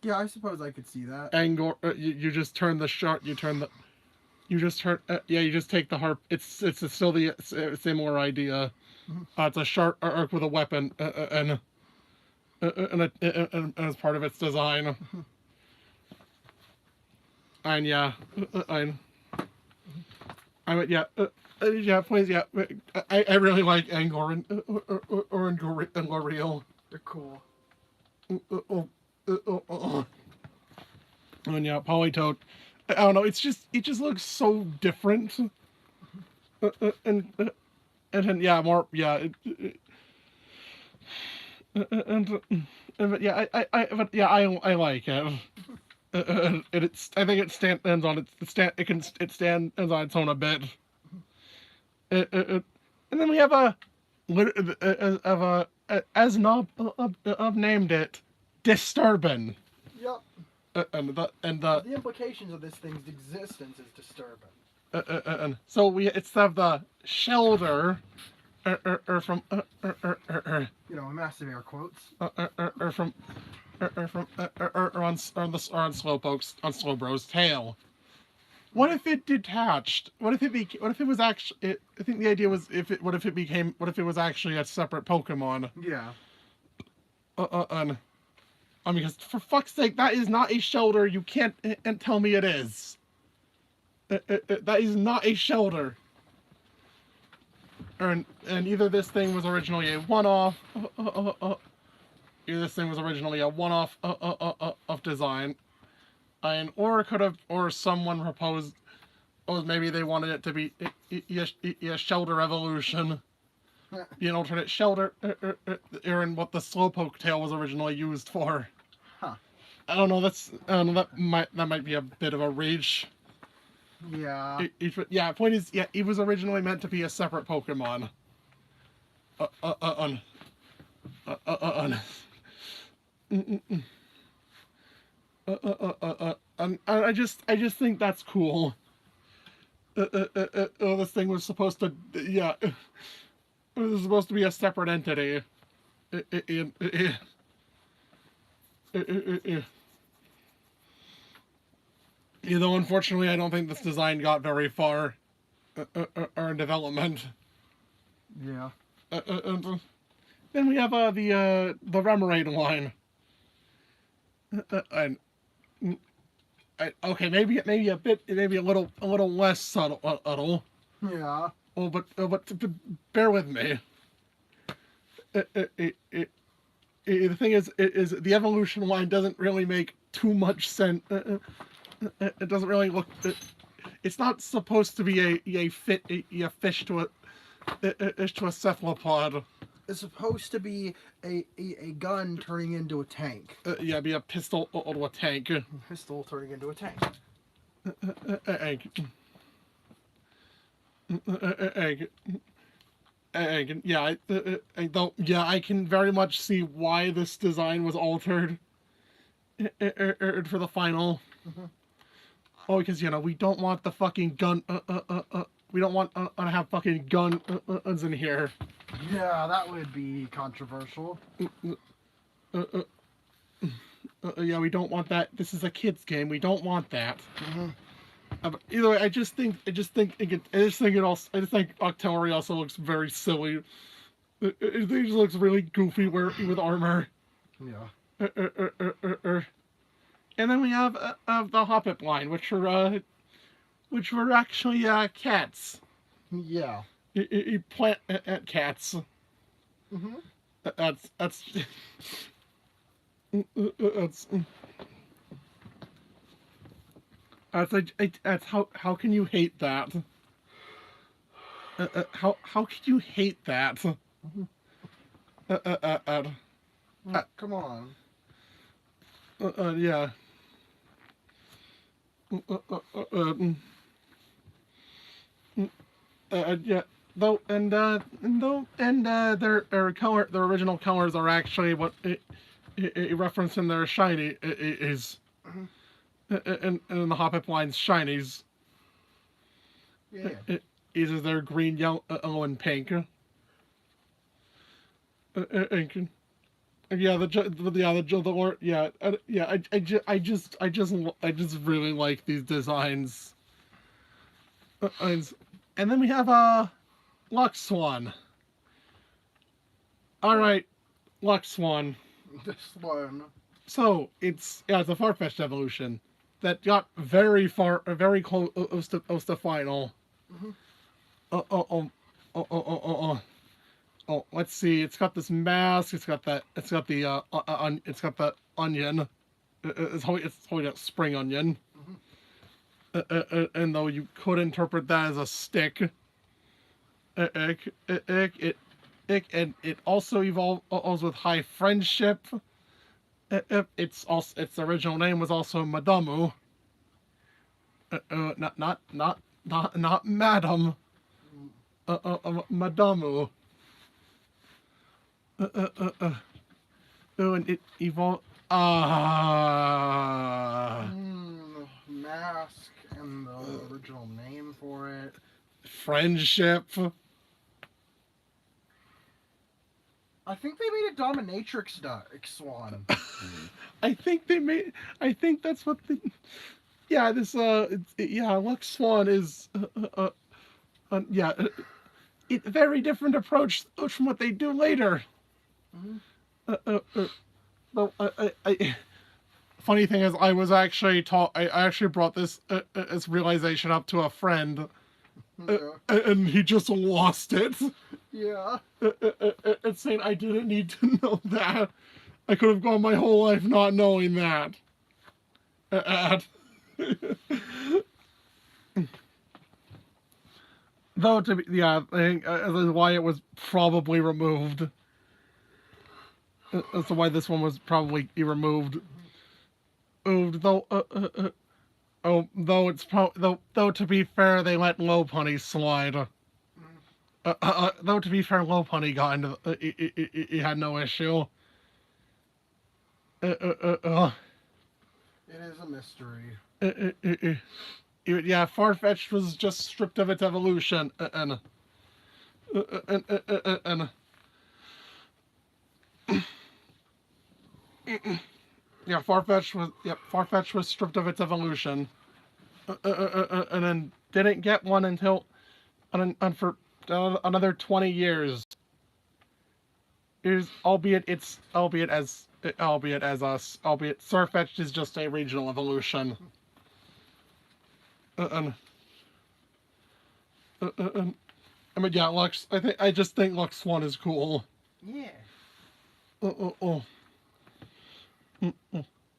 Yeah, I suppose I could see that. Angor, you just turn the shark. You just turn. Yeah, you just take the harp. It's still the similar idea. It's a shark arc with a weapon and as part of its design. And yeah, yeah, yeah, please, yeah. I really like Angor and L'Oreal. They're cool. And yeah, Polytoad. I don't know. It just looks so different. And yeah, more yeah. But yeah, I like it. I think it stands on it stands on its own a bit. And then we have as Nob named it, Disturbin. Yep. The implications of this thing's existence is disturbing. And so it's of the shelter from massive air quotes. From on Slowbro's tail. What if it detached? What if it was actually? I think the idea was what if it was actually a separate Pokemon? Yeah. Because for fuck's sake, that is not a shelter. You can't and tell me it is. That is not a shelter. And either this thing was originally a one-off. Either this thing was originally a one-off of design, and or someone proposed, or maybe they wanted it to be a shelter evolution, be an alternate shelter, or in what the Slowpoke tail was originally used for. Huh. I don't know. That might be a bit of a reach. Yeah. Yeah. Point is, yeah, it was originally meant to be a separate Pokemon. I just think that's cool. This thing was supposed to, yeah, it was supposed to be a separate entity. Though unfortunately, I don't think this design got very far in development. Yeah. Then we have the Remoraid line. And okay, maybe a little less subtle. Yeah. Oh, but bear with me. The thing is the evolution line doesn't really make too much sense. It doesn't really look. It's not supposed to be a fish to a cephalopod. It's supposed to be a gun turning into a tank. Yeah, be a pistol or a tank. Pistol turning into a tank. Yeah, I don't. Yeah, I can very much see why this design was altered for the final. Mm-hmm. Oh, because we don't want the fucking gun. We don't want to have fucking guns in here. Yeah, that would be controversial. Yeah, we don't want that. This is a kids game. We don't want that. Mm-hmm. But either way, I just think October also looks very silly. It just looks really goofy with armor. Yeah. And then we have the Hoppip line, which were actually cats. Yeah. Plant cats. Mm-hmm. That's that's that's how can you hate that? How can you hate that? Come on. Yeah. Yeah. Their original colors are actually what a reference in their shiny is. In the Hoppip line's shinies. Yeah. Is their green, yellow, and pink. Yeah, I just really like these designs. And then we have Luxswan. All right, Luxswan. This one. So it's a Farfetch'd evolution that got very close to final. Mm-hmm. Oh, let's see. It's got this mask. It's got the onion. It's holding a spring onion. Mm-hmm. And though you could interpret that as a stick, and it also evolves with high friendship. Its original name was also Madamu. Not Madam. Madamu. And it evolved. Mask and the original name for it. Friendship. I think they made a dominatrix swan. I think that's what the. Yeah, this Lux Swan is it's a very different approach from what they do later. Mm-hmm. Funny thing is, I actually brought this realization up to a friend, and he just lost it. Yeah. It's saying I didn't need to know that. I could have gone my whole life not knowing that. Though I think that's why it was probably removed. That's why this one was probably removed. Though to be fair, they let Lopunny slide. Though to be fair, Lopunny got into he had no issue. It is a mystery. Yeah, Farfetch'd was just stripped of its evolution, and yeah, Farfetch'd was stripped of its evolution, and then didn't get one until for another 20 years. Albeit Farfetch'd is just a regional evolution. And I mean, yeah, Lux. I just think Lux One is cool. Yeah.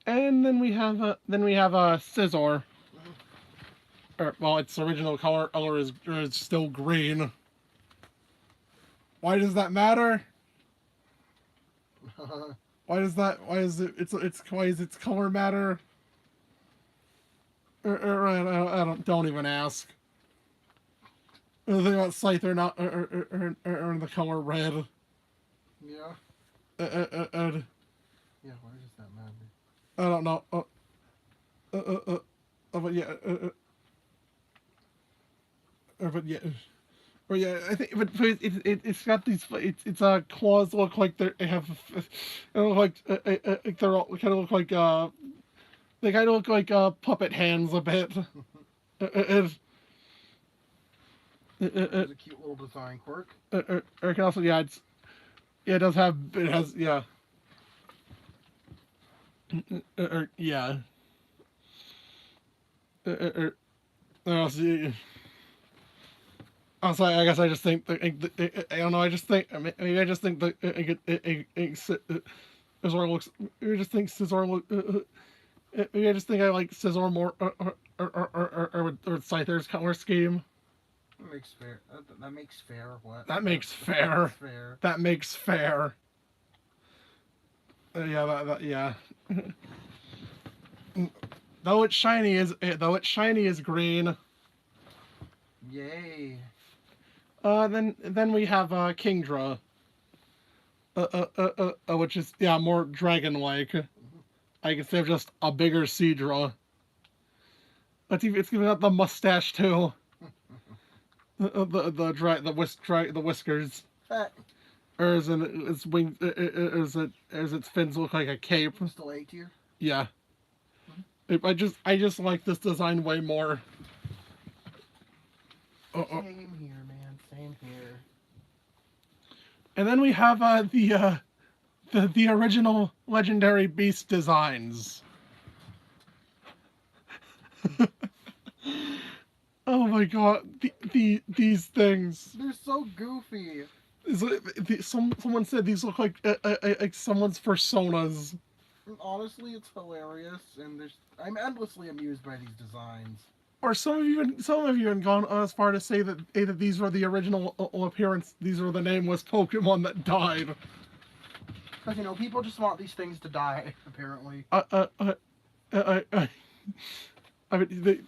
And then we have Scizor. Well, its original color is still green. Why does that matter? Why does its color matter? I don't even ask. The thing about Scyther not or the color red. Yeah. Yeah, why does that matter? I don't know. But yeah. But yeah, I think, but it's got these. Its claws look like they have. Look like they're all kind of look like they kind of look like puppet hands a bit. It's a cute little design quirk. It can also it does have yeah. Yeah. Also, I guess I just think I don't know. I just think maybe I just think that Scizor looks. I just think Scizor look. Maybe I just think I like Scizor more or Scyther's color scheme. That makes fair. That makes fair. What? That makes fair. Fair. That makes fair. Yeah. Yeah. Though it's shiny is green. Yay. Then we have Kingdra. Which is more dragon-like. Like instead of just a bigger Seadra. It's giving out the mustache too. The whiskers. Or as in its wings, as its fins look like a cape. Still A tier. Yeah. I just like this design way more. Same here, man. Same here. And then we have the original legendary beast designs. Oh my god, these things. They're so goofy. Someone said these look like someone's personas. Honestly, it's hilarious, and I'm endlessly amused by these designs. Or some of you have gone as far to say that these were the original appearance. These were the nameless Pokemon that died. Because people just want these things to die. Apparently. I mean, the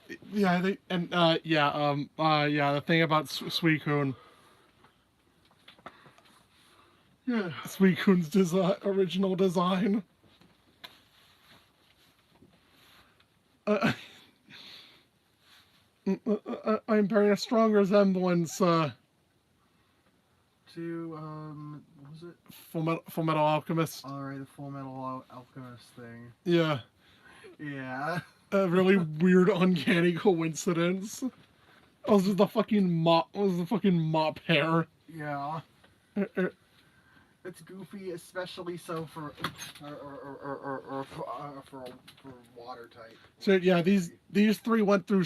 thing about Suicune. Yeah, Suicune's original design. I'm bearing a strong resemblance to what was it? Full Metal Alchemist. Alright, the Full Metal Alchemist thing. Yeah. Yeah. A really weird, uncanny coincidence. It was just the fucking mop hair. Yeah. It's goofy, especially so for water type. So yeah, these three went through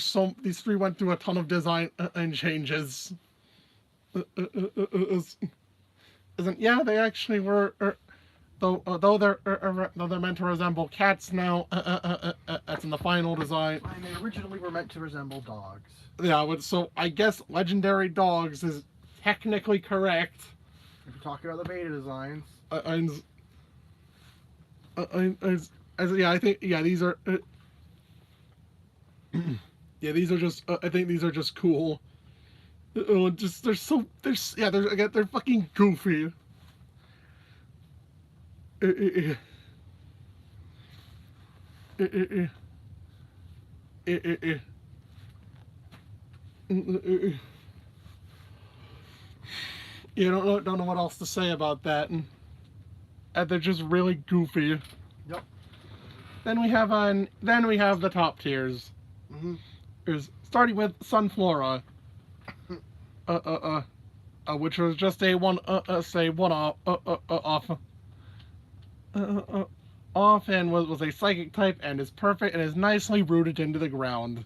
a ton of design and changes. Yeah, they actually were. Though they're meant to resemble cats now, that's in the final design. And they originally were meant to resemble dogs. Yeah, so I guess legendary dogs is technically correct. If you're talking about the beta designs. I think these are. These are just. I think these are just cool. They're fucking goofy. You don't know what else to say about that, and they're just really goofy. Yep. Then we have the top tiers. Mm-hmm. Is starting with Sunflora, which was just a one off and was a psychic type and is perfect and is nicely rooted into the ground.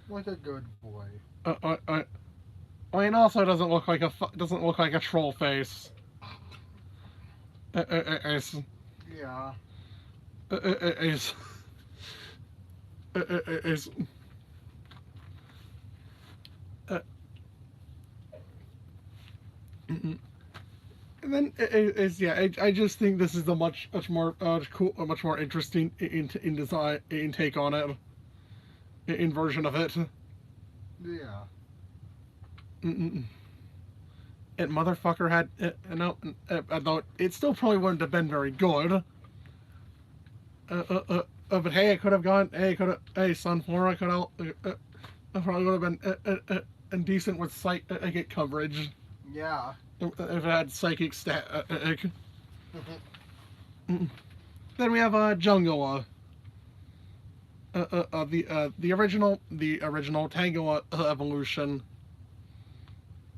Like a good boy. I mean, also doesn't look like a troll face. Yeah. And then I just think this is a much more cool, a much more interesting in design, in take on it, in version of it. Yeah. And motherfucker had though it still probably wouldn't have been very good. But hey, it could have gone. Hey, Sunflora could have probably would have been decent with psychic coverage. Yeah. If it had psychic stat. Then we have Jungle. The original Tango evolution.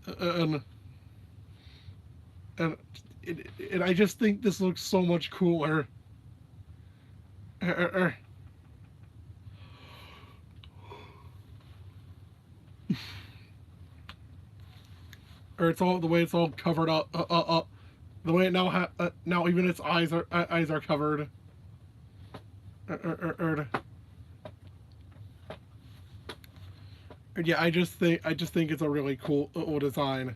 And I just think this looks so much cooler. Or it's all the way it's all covered up. The way it now now even its eyes are covered. Yeah, I just think it's a really cool design.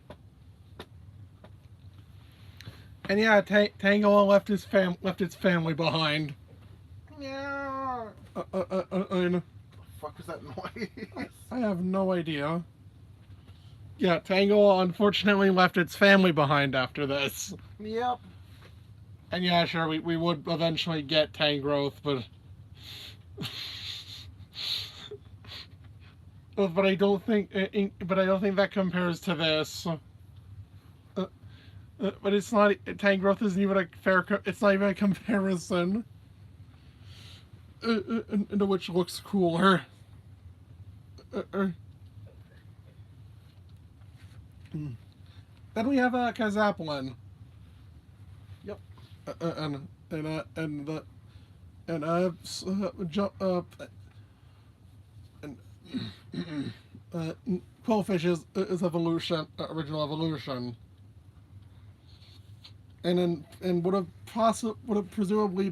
And yeah, Tango left its family behind. Yeah. And The fuck is that noise? I have no idea. Yeah, Tango unfortunately left its family behind after this. Yep. And yeah, sure, we would eventually get Tangrowth, but but I don't think that compares to this. But it's not. Tangrowth isn't even a fair. It's not even a comparison. Into which looks cooler. Then we have Kazaplin. Yep. Quillfish's evolution, original evolution, and would have possibly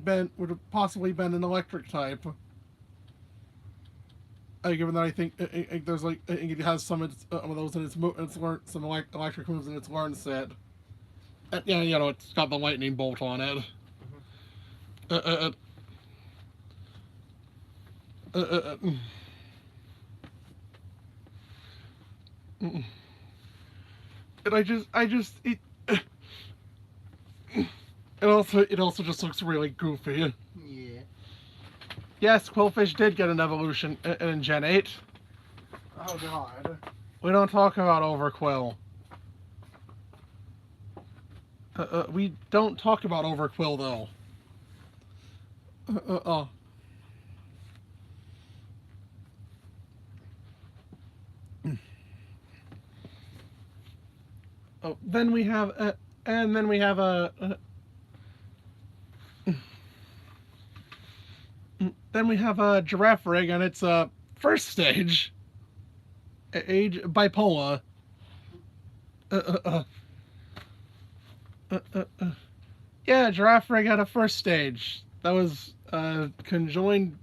been an electric type. Given that I think there's like it has some of those in its learned some electric moves in its learned set. Yeah, it's got the lightning bolt on it. And it also just looks really goofy. Yeah. Yes, Quillfish did get an evolution in Gen 8. Oh god. We don't talk about Overquill. We don't talk about Overquill though. Then we have a Giraffe Rig on its first stage. Age Bipolar. Yeah, Giraffe Rig had a first stage. That was conjoined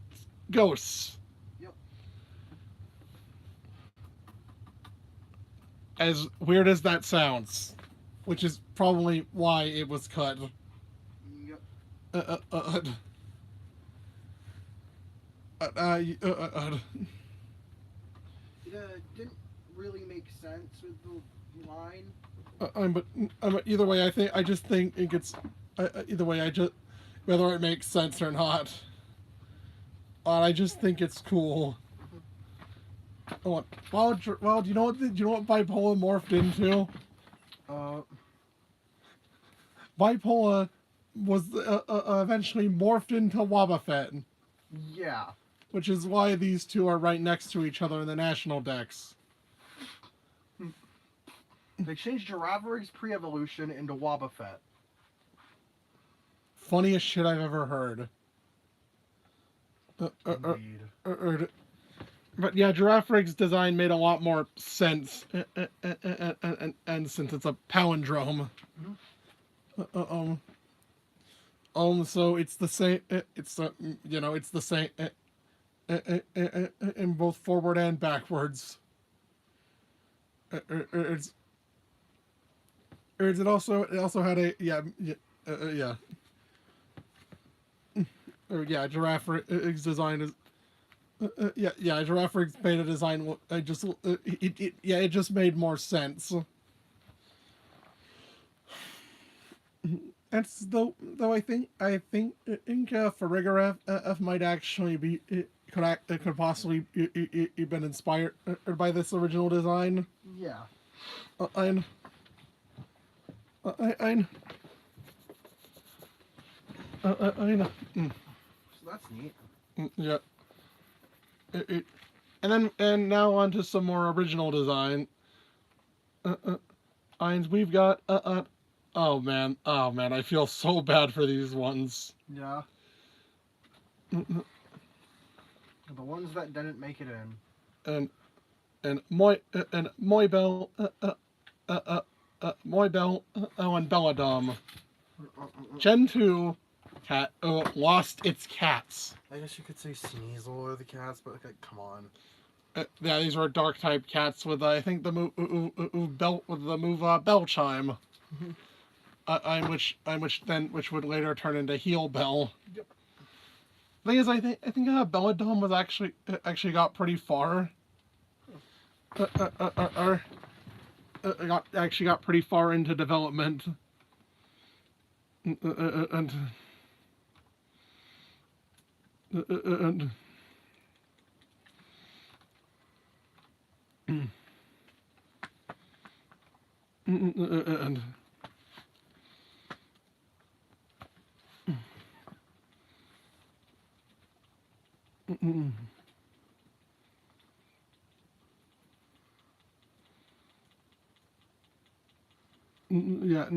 ghosts. Yep. As weird as that sounds, which is probably why it was cut. Yep. It didn't really make sense with the line. But either way, I just think it gets. Either way, whether it makes sense or not. I just think it's cool. Oh, well, do you know what Bipolar morphed into? Uh, Bipolar was eventually morphed into Wobbuffet, yeah. which is why these two are right next to each other in the national decks. They changed Girafarig pre-evolution into Wobbuffet. Funniest shit I've ever heard. Indeed. But yeah, Girafarig's design made a lot more sense, and since it's a palindrome, so it's the same. It's it's the same in both forward and backwards. It also had a Girafarig's design is. Girafarig's beta design. It just made more sense. That's though I think Farigiraf might actually be could possibly been inspired by this original design. Yeah. I know. So that's neat. Yeah. And now on to some more original design. We've got oh man, I feel so bad for these ones. Yeah. The ones that didn't make it in. And Moybell and Belladom. Gen 2 cat lost its cats. I guess you could say Sneasel or the cats, but like, come on. Yeah, these were dark type cats with I think the move Bell Chime. Which would later turn into Heal Bell. Yep. Thing is, I think Belladom was actually got pretty far. Got pretty far into development. And yeah.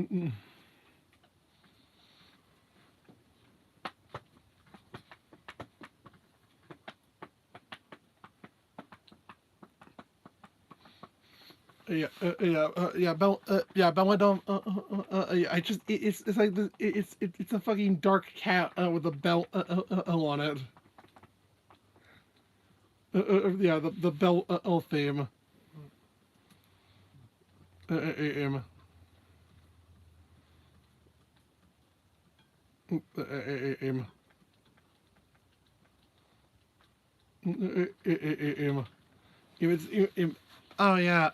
Belladom. I just, it's like it's a fucking dark cat with a bell on it. The bell theme. Oh yeah.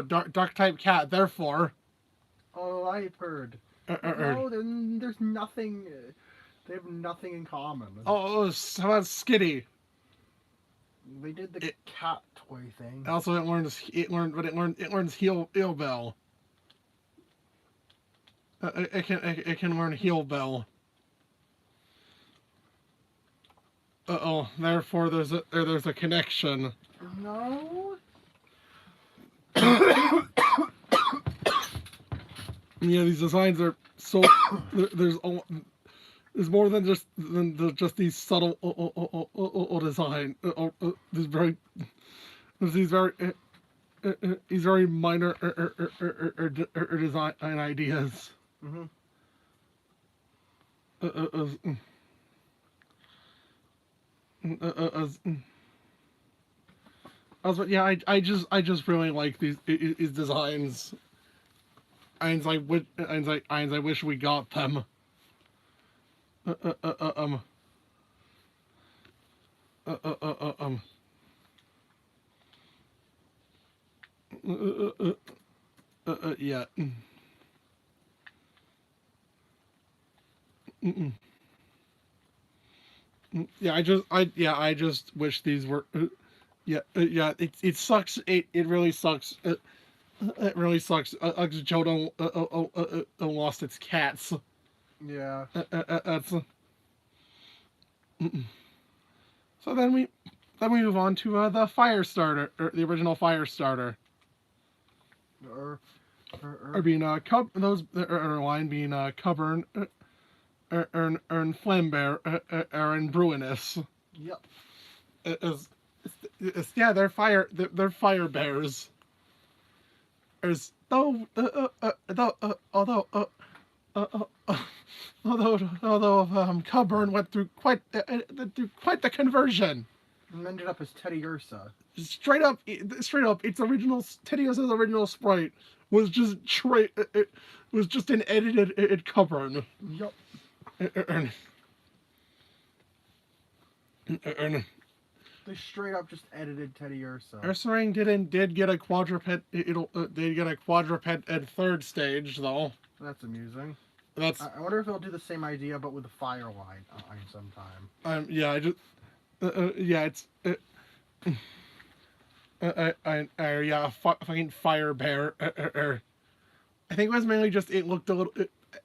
Dark type cat. Therefore. Oh, I've heard. No, there's nothing. They have nothing in common. Oh, how about Skitty? They did the cat toy thing. Also, it learns Heal Bell. It can learn Heal Bell. Therefore, there's a connection. No. Yeah, these designs are so there's more than just these subtle design. These very minor design ideas. I just really like these designs. I wish we got them. Yeah. Yeah, I just wish these were. Yeah. It sucks. It really sucks. It really sucks. Johto lost its cats. Yeah. That's so then we move on to the fire starter, or the original fire starter. Or being those line being Cubburn, Flambear, and Bruinus. Yep. Yeah, they're fire bears. There's though although Cubburn went through quite the conversion. And ended up as Teddy Ursa. Straight up, its original Teddy's original sprite was just it was just an edited Cubburn. Yup. They straight up just edited Teddy Ursa. Ursaring did get a quadruped. Did get a quadruped at third stage though. That's amusing. That's. I wonder if they'll do the same idea but with the fire line sometime. Yeah. I just. Yeah. It's. Yeah. Fucking fire bear. I think it was mainly just it looked a little.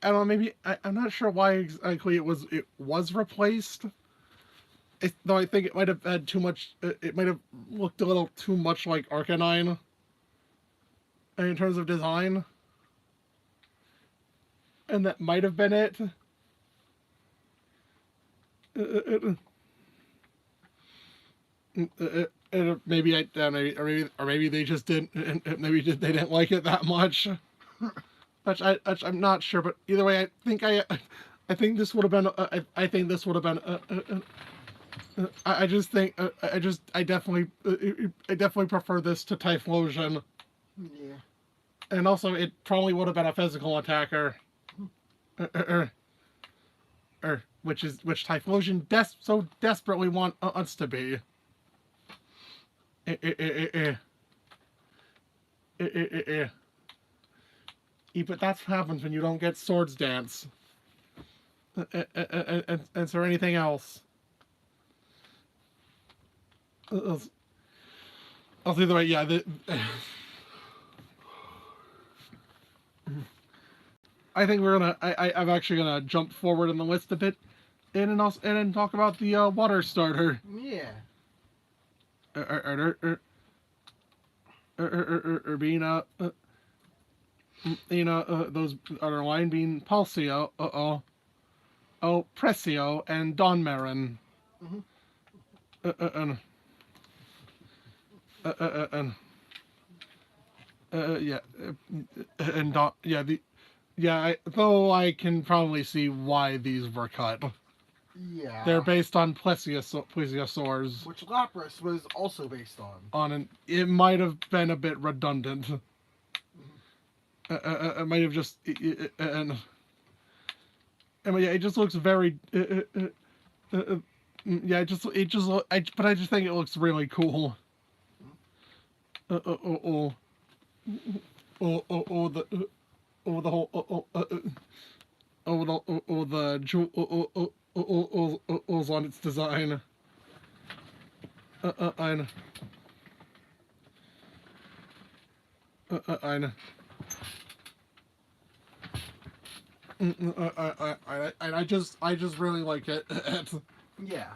I don't know. Maybe I'm not sure why exactly it was replaced. Though I think it might have had too much. It might have looked a little too much like Arcanine. In terms of design. And that might have been it. Maybe they just didn't. Maybe they didn't like it that much. Which I'm not sure, but either way, I think this would have been. I think this would have been. I definitely prefer this to Typhlosion. Yeah. And also, it probably would have been a physical attacker. Which Typhlosion so desperately wants to be. But that's what happens when you don't get Swords Dance. Is there anything else? Either way, yeah. I think I'm actually gonna jump forward in the list a bit, and then talk about the water starter. Yeah. Being those other line being Pulsio, Presio, and Donmarin. Though I can probably see why these were cut. Yeah. They're based on plesiosaurs. Which Lapras was also based on. And it might have been a bit redundant. It might have just and yeah, it just looks very. Yeah, I just think it looks really cool. The jewels on its design. I know. I just really like it. Yeah.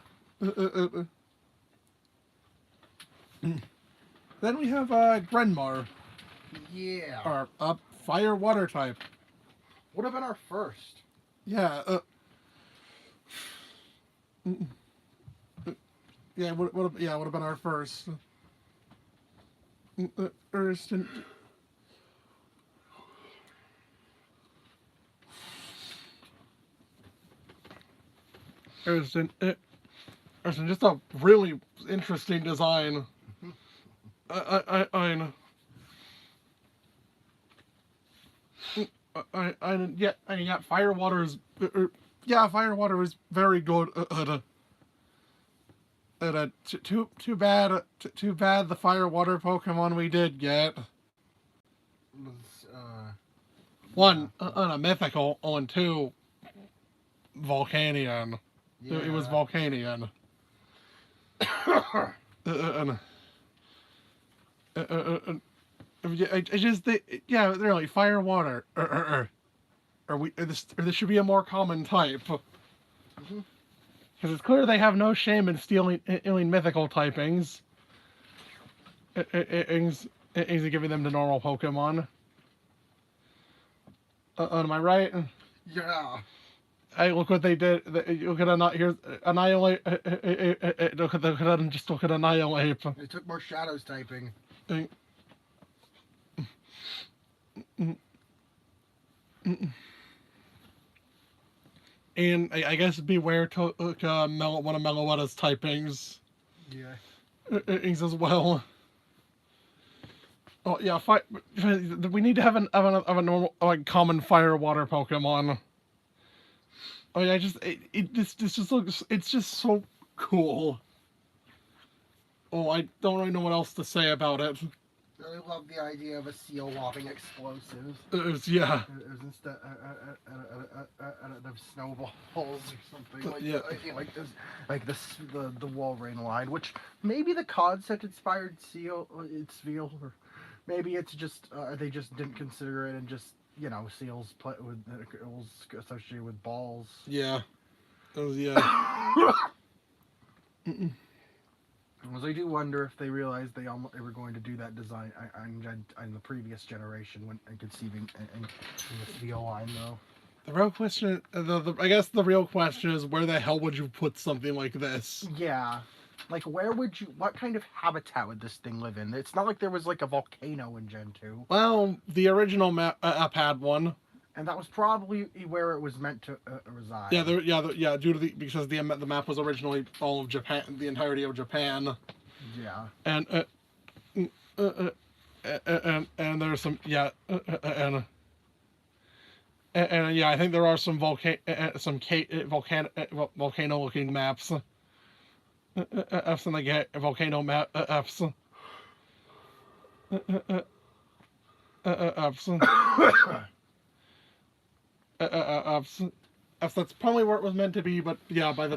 Then we have Grenmar. Yeah. Our fire water type. Would have been our first. Yeah. Yeah. Would have been our first. There's just a really interesting design. I know. Yeah, Firewater is very good too bad the Firewater Pokemon we did get. One on a mythical, and two Volcanion. It was Volcanion. I just think, yeah, they're like fire, water. This should be a more common type. Because it's clear they have no shame in stealing mythical typings. And giving them to normal Pokemon. Am I right? Yeah. Hey, look what they did. Look at here's Annihilate. Look at Annihilate. They took more Shadows typing. And I guess beware to one of Meloetta's typings. Yeah. As well. Oh yeah, we need to have a normal, like, common fire water Pokemon. Oh yeah, this just looks, it's just so cool. Oh, I don't really know what else to say about it. I love the idea of a seal lobbing explosives. Yeah. It was instead of snowballs or something. Like, yeah. Like the Walrein line, which maybe the concept inspired seal. It's seal, or maybe it's just they just didn't consider it, and just, you know, seals associated with balls. Yeah. Yeah. Because I do wonder if they realized they were going to do that design in the previous generation when conceiving in the steel line, though. The real question, I guess the real question is, where the hell would you put something like this? Yeah, like what kind of habitat would this thing live in? It's not like there was like a volcano in Gen 2. Well, the original map had one. And that was probably where it was meant to reside. Yeah, because the map was originally all of Japan, the entirety of Japan. Yeah. And there's some and yeah, I think there are some volcano looking maps. F's and the volcano map F's. That's probably where it was meant to be, but yeah, when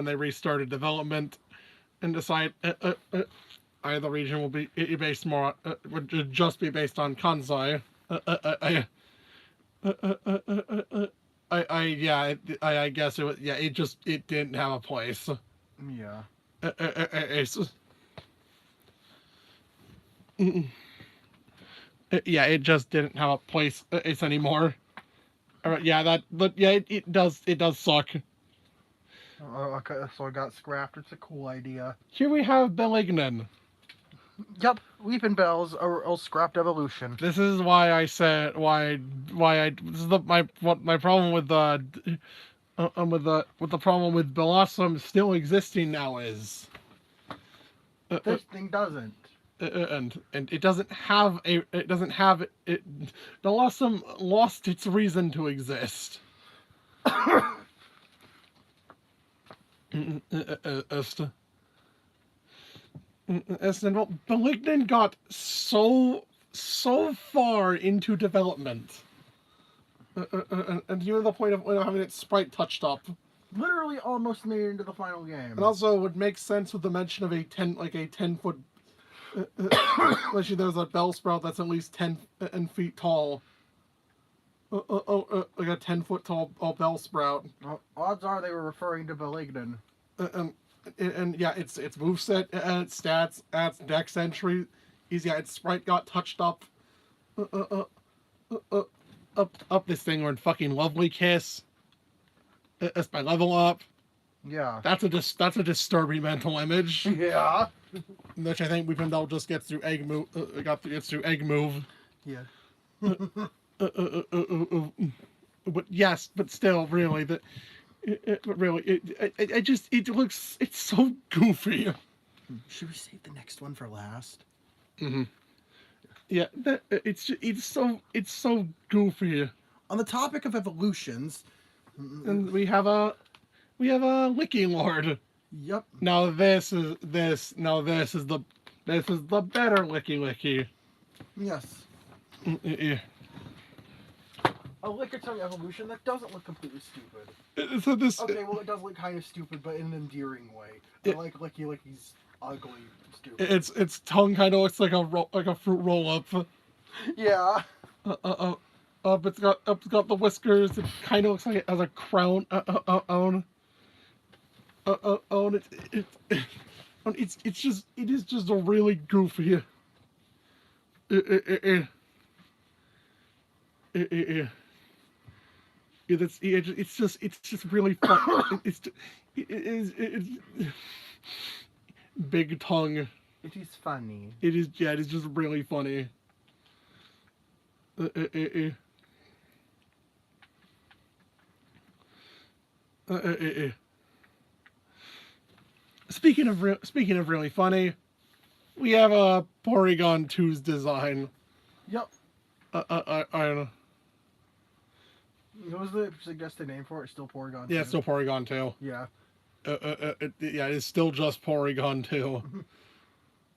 they restarted development and decide either region will be based more would just be based on Kansai. I guess it was, yeah, it didn't have a place. Yeah. Yeah, it just didn't have a place anymore. It does suck. Okay, so I got scrapped. It's a cool idea. Here we have Belignan. Yep, Weeping Bells are scrapped evolution. This is why I said this is my problem with the problem with Blossom still existing now is this thing doesn't. And it doesn't have Blossom lost its reason to exist. Belignan got so far into development, and even the point of having its sprite touched up. Literally almost made it into the final game. And also, it would make sense with the mention of a 10-foot. Especially there's a Bellsprout that's at least 10 feet tall. Like a 10-foot tall Bellsprout. Well, odds are they were referring to Belignan. And yeah, its moveset, its stats, its dex entry, its sprite got touched up. Up this thing, or in fucking Lovely Kiss. That's my level up. Yeah. That's a disturbing mental image. Yeah. Which I think Weeping Bell just gets through egg move. Gets through egg move. Yeah. But yes, but still, really, it's so goofy. Should we save the next one for last? Mm-hmm. Yeah, it's so goofy. On the topic of evolutions, and we have a Licking Lord. Yep. Now this is the better Licky. Yes. Yeah. a Lickitung evolution that doesn't look completely stupid. So this. Okay, well, it does look kind of stupid, but in an endearing way. It- I like Licky's ugly, stupid. Its tongue kind of looks like a fruit roll up. Yeah. It's got the whiskers. It kind of looks like it has a crown. It is just a really goofy. It's just really fun. It's big tongue. It is funny. It is, yeah, it is just really funny. Speaking of really funny, we have a Porygon 2's design. Yep. I don't know. What was the suggested name for it? Still Porygon 2? Yeah, it's still Porygon 2. Yeah. Yeah, it's still just Porygon 2.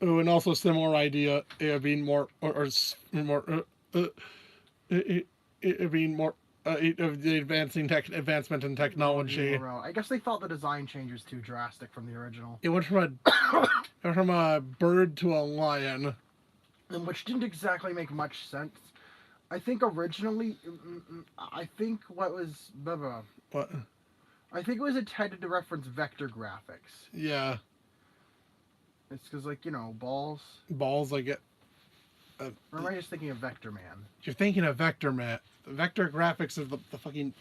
Oh, and also similar idea, being more being more the advancement in technology. I guess they thought the design change was too drastic from the original. It went from a bird to a lion, Which didn't exactly make much sense. I think originally, what was... What? I think it was intended to reference vector graphics. Yeah. It's because, like, you know, balls. Balls, I get. Or am I just thinking of Vector Man? You're thinking of Vector Man. Vector graphics is the fucking.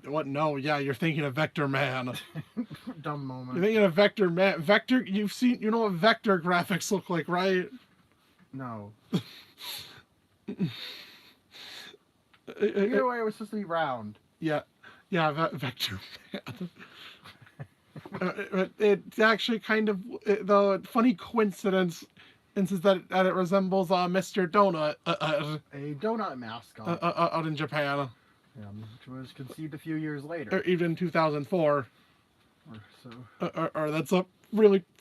What? No, yeah, you're thinking of Vector Man. Dumb moment. You're thinking of Vector Man. Vector, you know what Vector graphics look like, right? No. Either way, it was supposed to be round. Yeah, Vector Man. It's actually kind of the funny coincidence is that it resembles Mr. Donut A donut mascot. out in Japan, Which was conceived a few years later. or even 2004. Or so. Or that's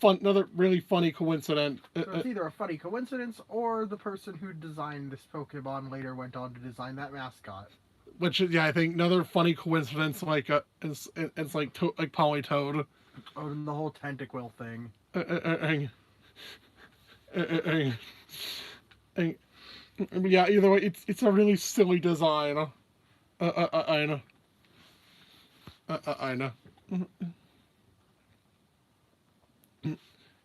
another really funny coincidence. So it's either a funny coincidence or the person who designed this Pokemon later went on to design that mascot. Which is, yeah, I think another funny coincidence, like it's like Politoad. Oh, and the whole Tentacle thing. Yeah, either way, it's a really silly design. I know. I know.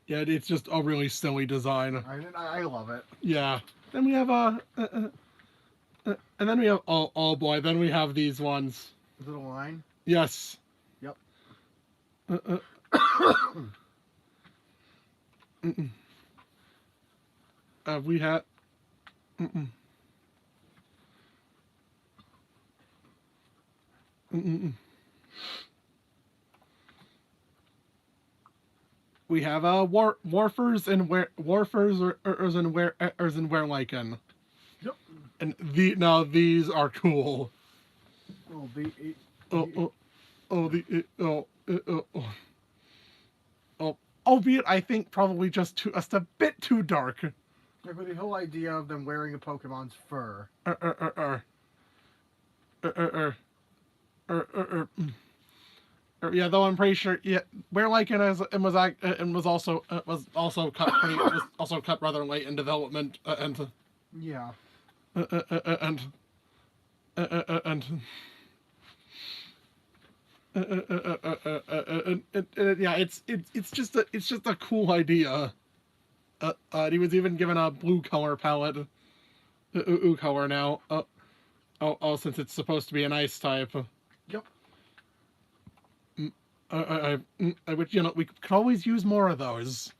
Yeah, it's just a really silly design. I love it. Yeah. Then we have and then we have oh boy, then we have these ones. Is it a line? Yes. Yep. We had. We have Warfers and Warfers and Wereliken. Yep. And these are cool. Albeit I think probably just a bit too dark. Like with the whole idea of them wearing a Pokemon's fur. Yeah, though I'm pretty sure. Yeah, Wereliken was also cut rather late in development and. Yeah. And yeah, it's just a cool idea. He was even given a blue color palette, color now. Since it's supposed to be an ice type. Yep. Which we could always use more of those.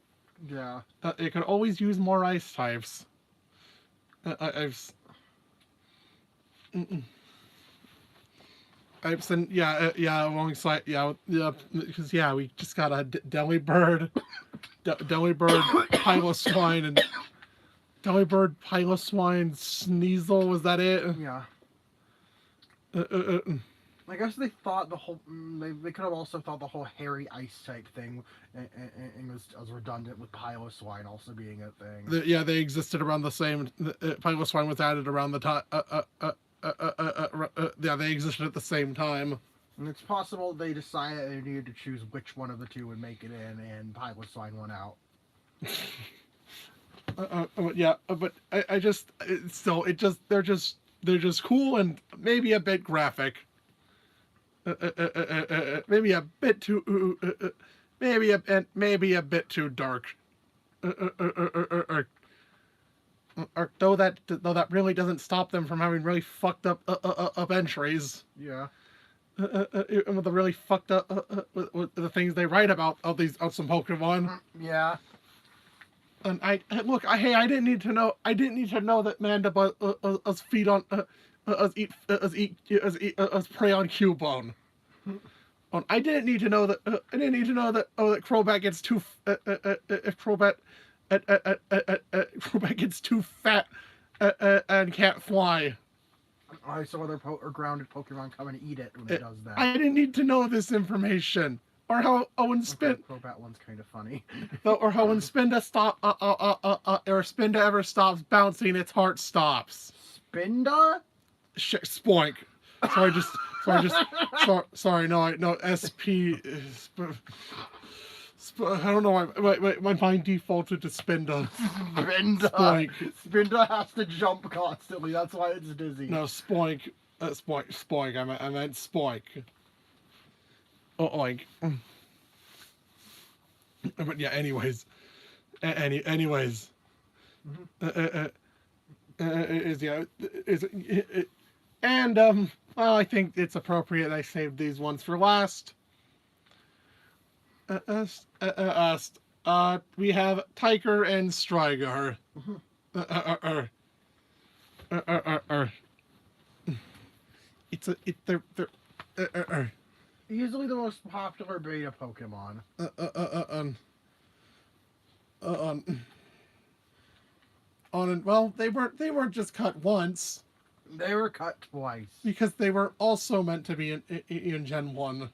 Yeah. It could always use more ice types. I've seen alongside because we just got a Delibird, Piloswine, and Delibird, Piloswine, Sneasel. Was that it? Yeah. I guess they thought the whole. They could have also thought the whole hairy ice type thing and was redundant with Piloswine also being a thing. They existed around the same. Piloswine was added around the time. yeah, they existed at the same time. And it's possible they decided they needed to choose which one of the two would make it in, and Pilot signed one out. Yeah, but I just still they're just cool and maybe a bit graphic. Maybe a bit too maybe a bit too dark. Though that really doesn't stop them from having really fucked up entries. Yeah. With the really fucked up with the things they write about of some Pokemon. Yeah. And I didn't need to know that Mandibuzz feed on us prey on Cubone. I didn't need to know that that Crobat gets too if Crobat gets too fat and can't fly. I saw other grounded Pokemon come and eat it when it does that. I didn't need to know this information. Or how Owen Spin. Crobat one's kind of funny. Or how when Spinda Spinda ever stops bouncing, its heart stops. Spinda? Spoink. Sorry. No. SP. I don't know. My mind defaulted to Spinda. Spinda. Spoink. Spinda has to jump constantly. That's why it's dizzy. No, Spoink. Spoink. I meant Spoink. Oink. But yeah, anyways. Anyways. Well, I think it's appropriate I saved these ones for last. We have Tiger and Strigar. They're easily the most popular beta Pokemon. Well, they weren't just cut once. They were cut twice. Because they were also meant to be in Gen 1.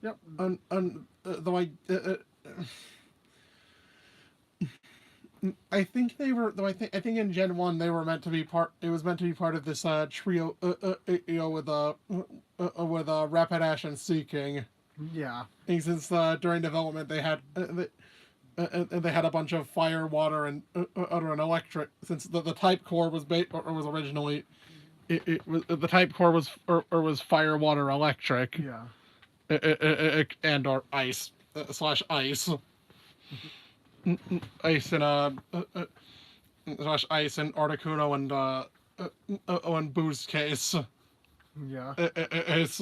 Yep. Though I think they were. Though I think in Gen 1 they were meant to be part. It was meant to be part of this trio. With Rapidash and Seeking. Yeah. And since during development they had. They had a bunch of fire, water, and electric. Since the type core was was originally, the type core was fire, water, electric. Yeah. And or ice / ice. Ice and / ice and Articuno and Boost case. Yeah. It's.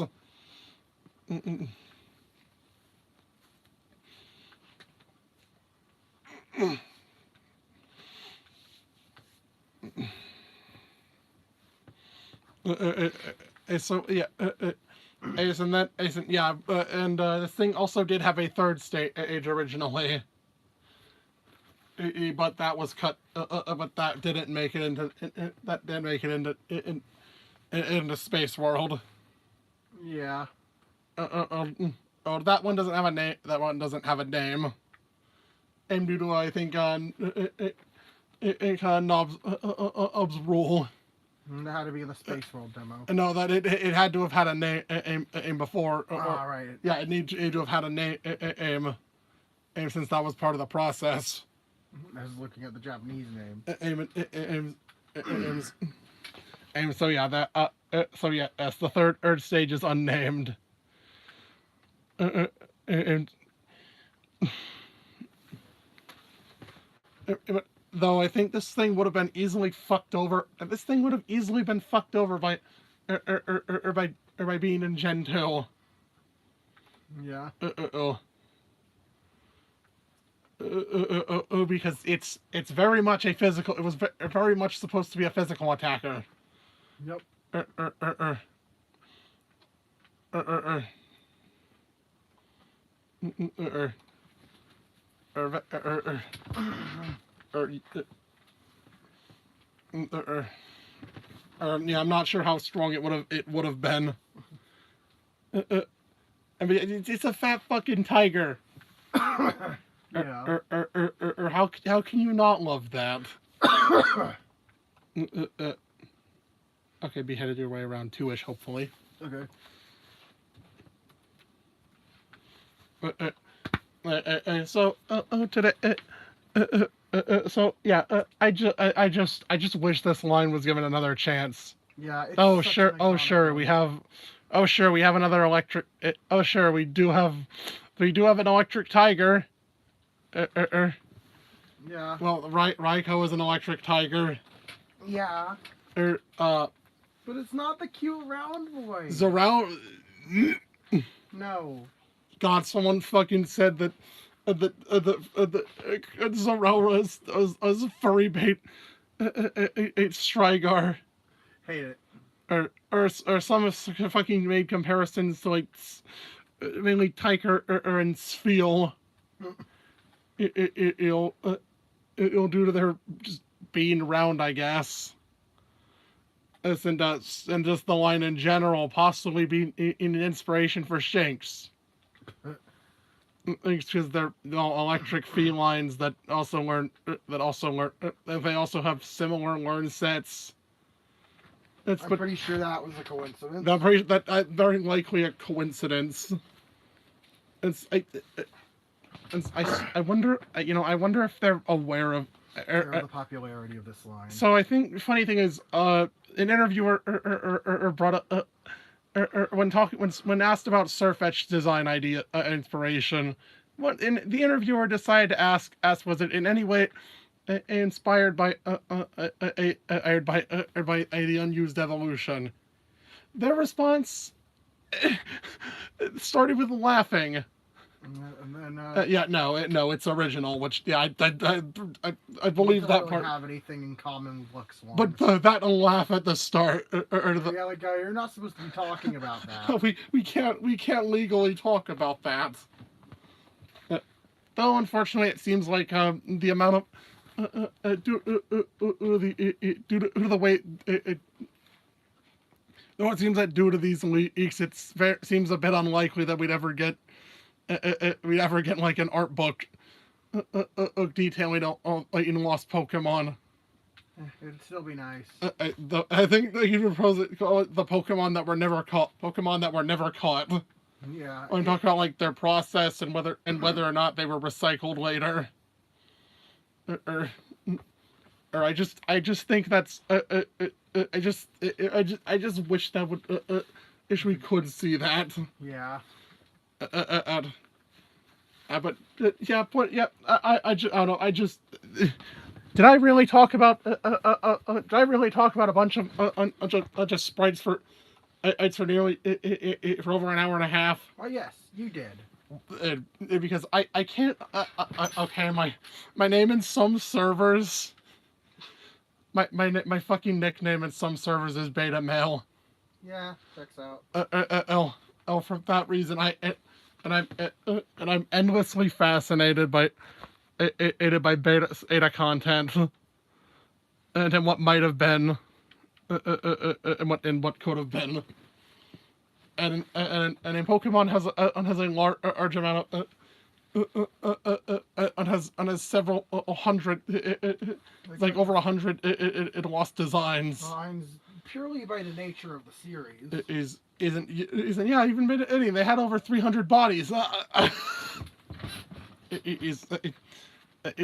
So yeah, and this thing also did have a third stage originally, but that was cut. But that didn't make it into into Space World. Yeah. Oh, that one doesn't have a name. That one doesn't have a name. And due to I think Nob's rule. It had to be in the Space World demo. No, that it had to have had a name before. Right. Yeah, it needed to have had a name since that was part of the process. I was looking at the Japanese name. So yeah, yes, the third stage is unnamed. Though I think this thing would have been easily fucked over. This thing would have easily been fucked over by being in Gen 2. Yeah. Because it's very much a physical. It was very much supposed to be a physical attacker. Yep. Yeah, I'm not sure how strong it would have been. I mean, it's a fat fucking tiger. Yeah. How can you not love that? Okay, be headed your way around 2-ish, hopefully. Okay. So today. So yeah, I just wish this line was given another chance. Yeah. It's Oh such sure, an oh iconic sure, we one. have, oh sure, we have another electric. Oh sure, we do have an electric tiger. Yeah. Well, Raiko is an electric tiger. Yeah. Er, But it's not the cute round boy. Zarao. No. God, someone fucking said that Zorora is furry bait. It's Strigar. Hate it. Or some have fucking made comparisons to like mainly Tiger and Spheal. It'll due to their just being round, I guess. And just the line in general possibly being an inspiration for Shanks. Because they're all electric felines that also learn. They also have similar learn sets. I'm pretty sure that was a coincidence. Very likely a coincidence. I wonder. I wonder if they're aware of the popularity of this line. So I think funny thing is, an interviewer brought up. When asked about Sirfetch's design idea inspiration, the interviewer decided to ask was it in any way inspired by the unused evolution? Their response started with laughing. And then, no, it's original. Which I believe that really part. Have anything in common with Lux Swans. But that laugh at the start, yeah, like you're not supposed to be talking about that. we can't legally talk about that. Though unfortunately, it seems like the amount of due to the way though it seems that due to these leaks, seems a bit unlikely that we'd ever get like an art book detailing in Lost Pokemon. It'd still be nice. I think that you call it the Pokemon that were never caught. Pokemon that were never caught. Yeah. I'm talking about like their process and whether or not they were recycled later. Or I just think that's I just wish that would wish we could see that. Yeah. But yeah, I don't know. Did I really talk about a bunch of sprites for nearly for over an hour and a half? Oh yes, you did. Because I can't. Okay, my name in some servers. My fucking nickname in some servers is Beta Male. Yeah, checks out. For that reason I'm endlessly fascinated by beta content and what might have been and what could have been, and Pokemon has a large amount of and has several hundred like over 100 it lost designs. Purely by the nature of the series. Isn't yeah, even they had over 300 bodies.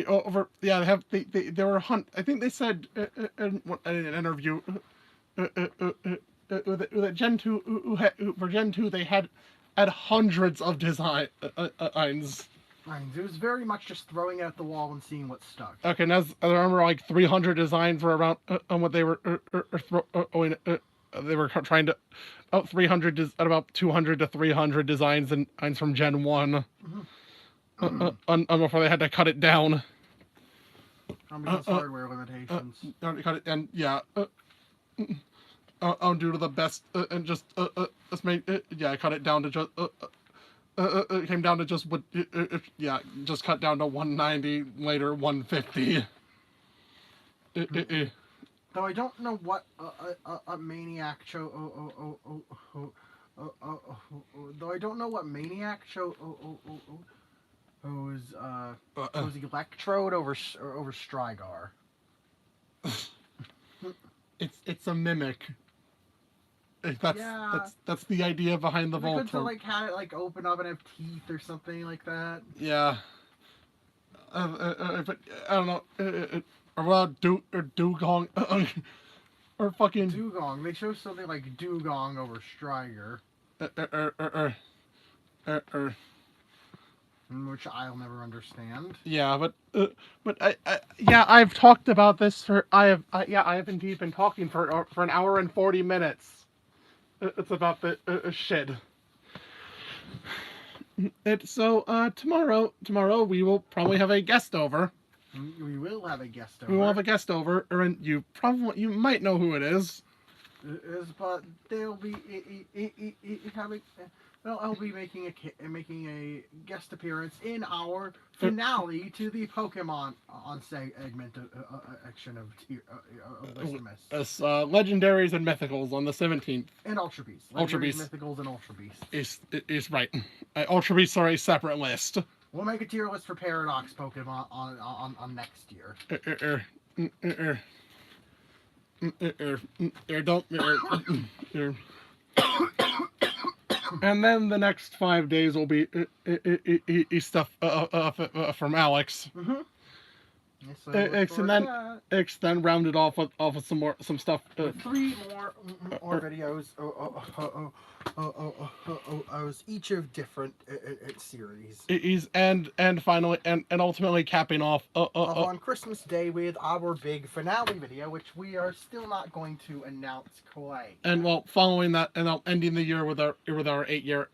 Over they were I think they said in an interview that Gen 2 for Gen 2 they had hundreds of designs. It was very much just throwing it at the wall and seeing what stuck. Okay, and I remember like 300 designs were around on what they were they were trying to 300 at about 200 to 300 designs and from Gen 1 before they had to cut it down. Because hardware limitations. Cut it, and yeah, due to the best and just cut it down to just it came down to just what just cut down to 190 later 150. Though I don't know what a Maniac chose. Though I don't know what Maniac chose. Who's Electrode over Strigar? It's a mimic. That's the idea behind the They could Voltorb. like have it like open up and have teeth or something like that. Yeah. But I don't know. Or Dugong. Or fucking. Dugong. They show something like Dugong over Striker, which I'll never understand. Yeah, but I've talked about this for I have indeed been talking for an hour and 40 minutes. It's about the shit. Tomorrow we will probably have a guest over. We will have a guest over. We will have a guest over, and you might know who it is. But they'll be having. Well, I'll be making a guest appearance in our finale to the Pokemon on segment action of Listmas. It's Legendaries and Mythicals on the 17th. And Ultra Beasts. Ultra Beasts. Mythicals and Ultra Beasts. Is right. Ultra Beasts are a separate list. We'll make a tier list for Paradox Pokemon on next year. And then the next 5 days will be stuff from Alex. Mm-hmm. Then rounded off with some stuff. 3 more videos. Each of different series. And finally and ultimately capping off on Christmas Day with our big finale video, which we are still not going to announce quite. And well, following that, and ending the year with our 8-year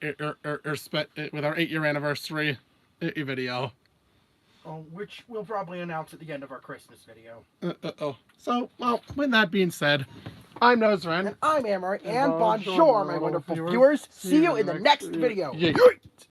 with our 8-year anniversary video. Which we'll probably announce at the end of our Christmas video. So, well, with that being said, I'm Nozran. And I'm Amory. And bonjour, my wonderful viewers. See you in the next video. Yeah.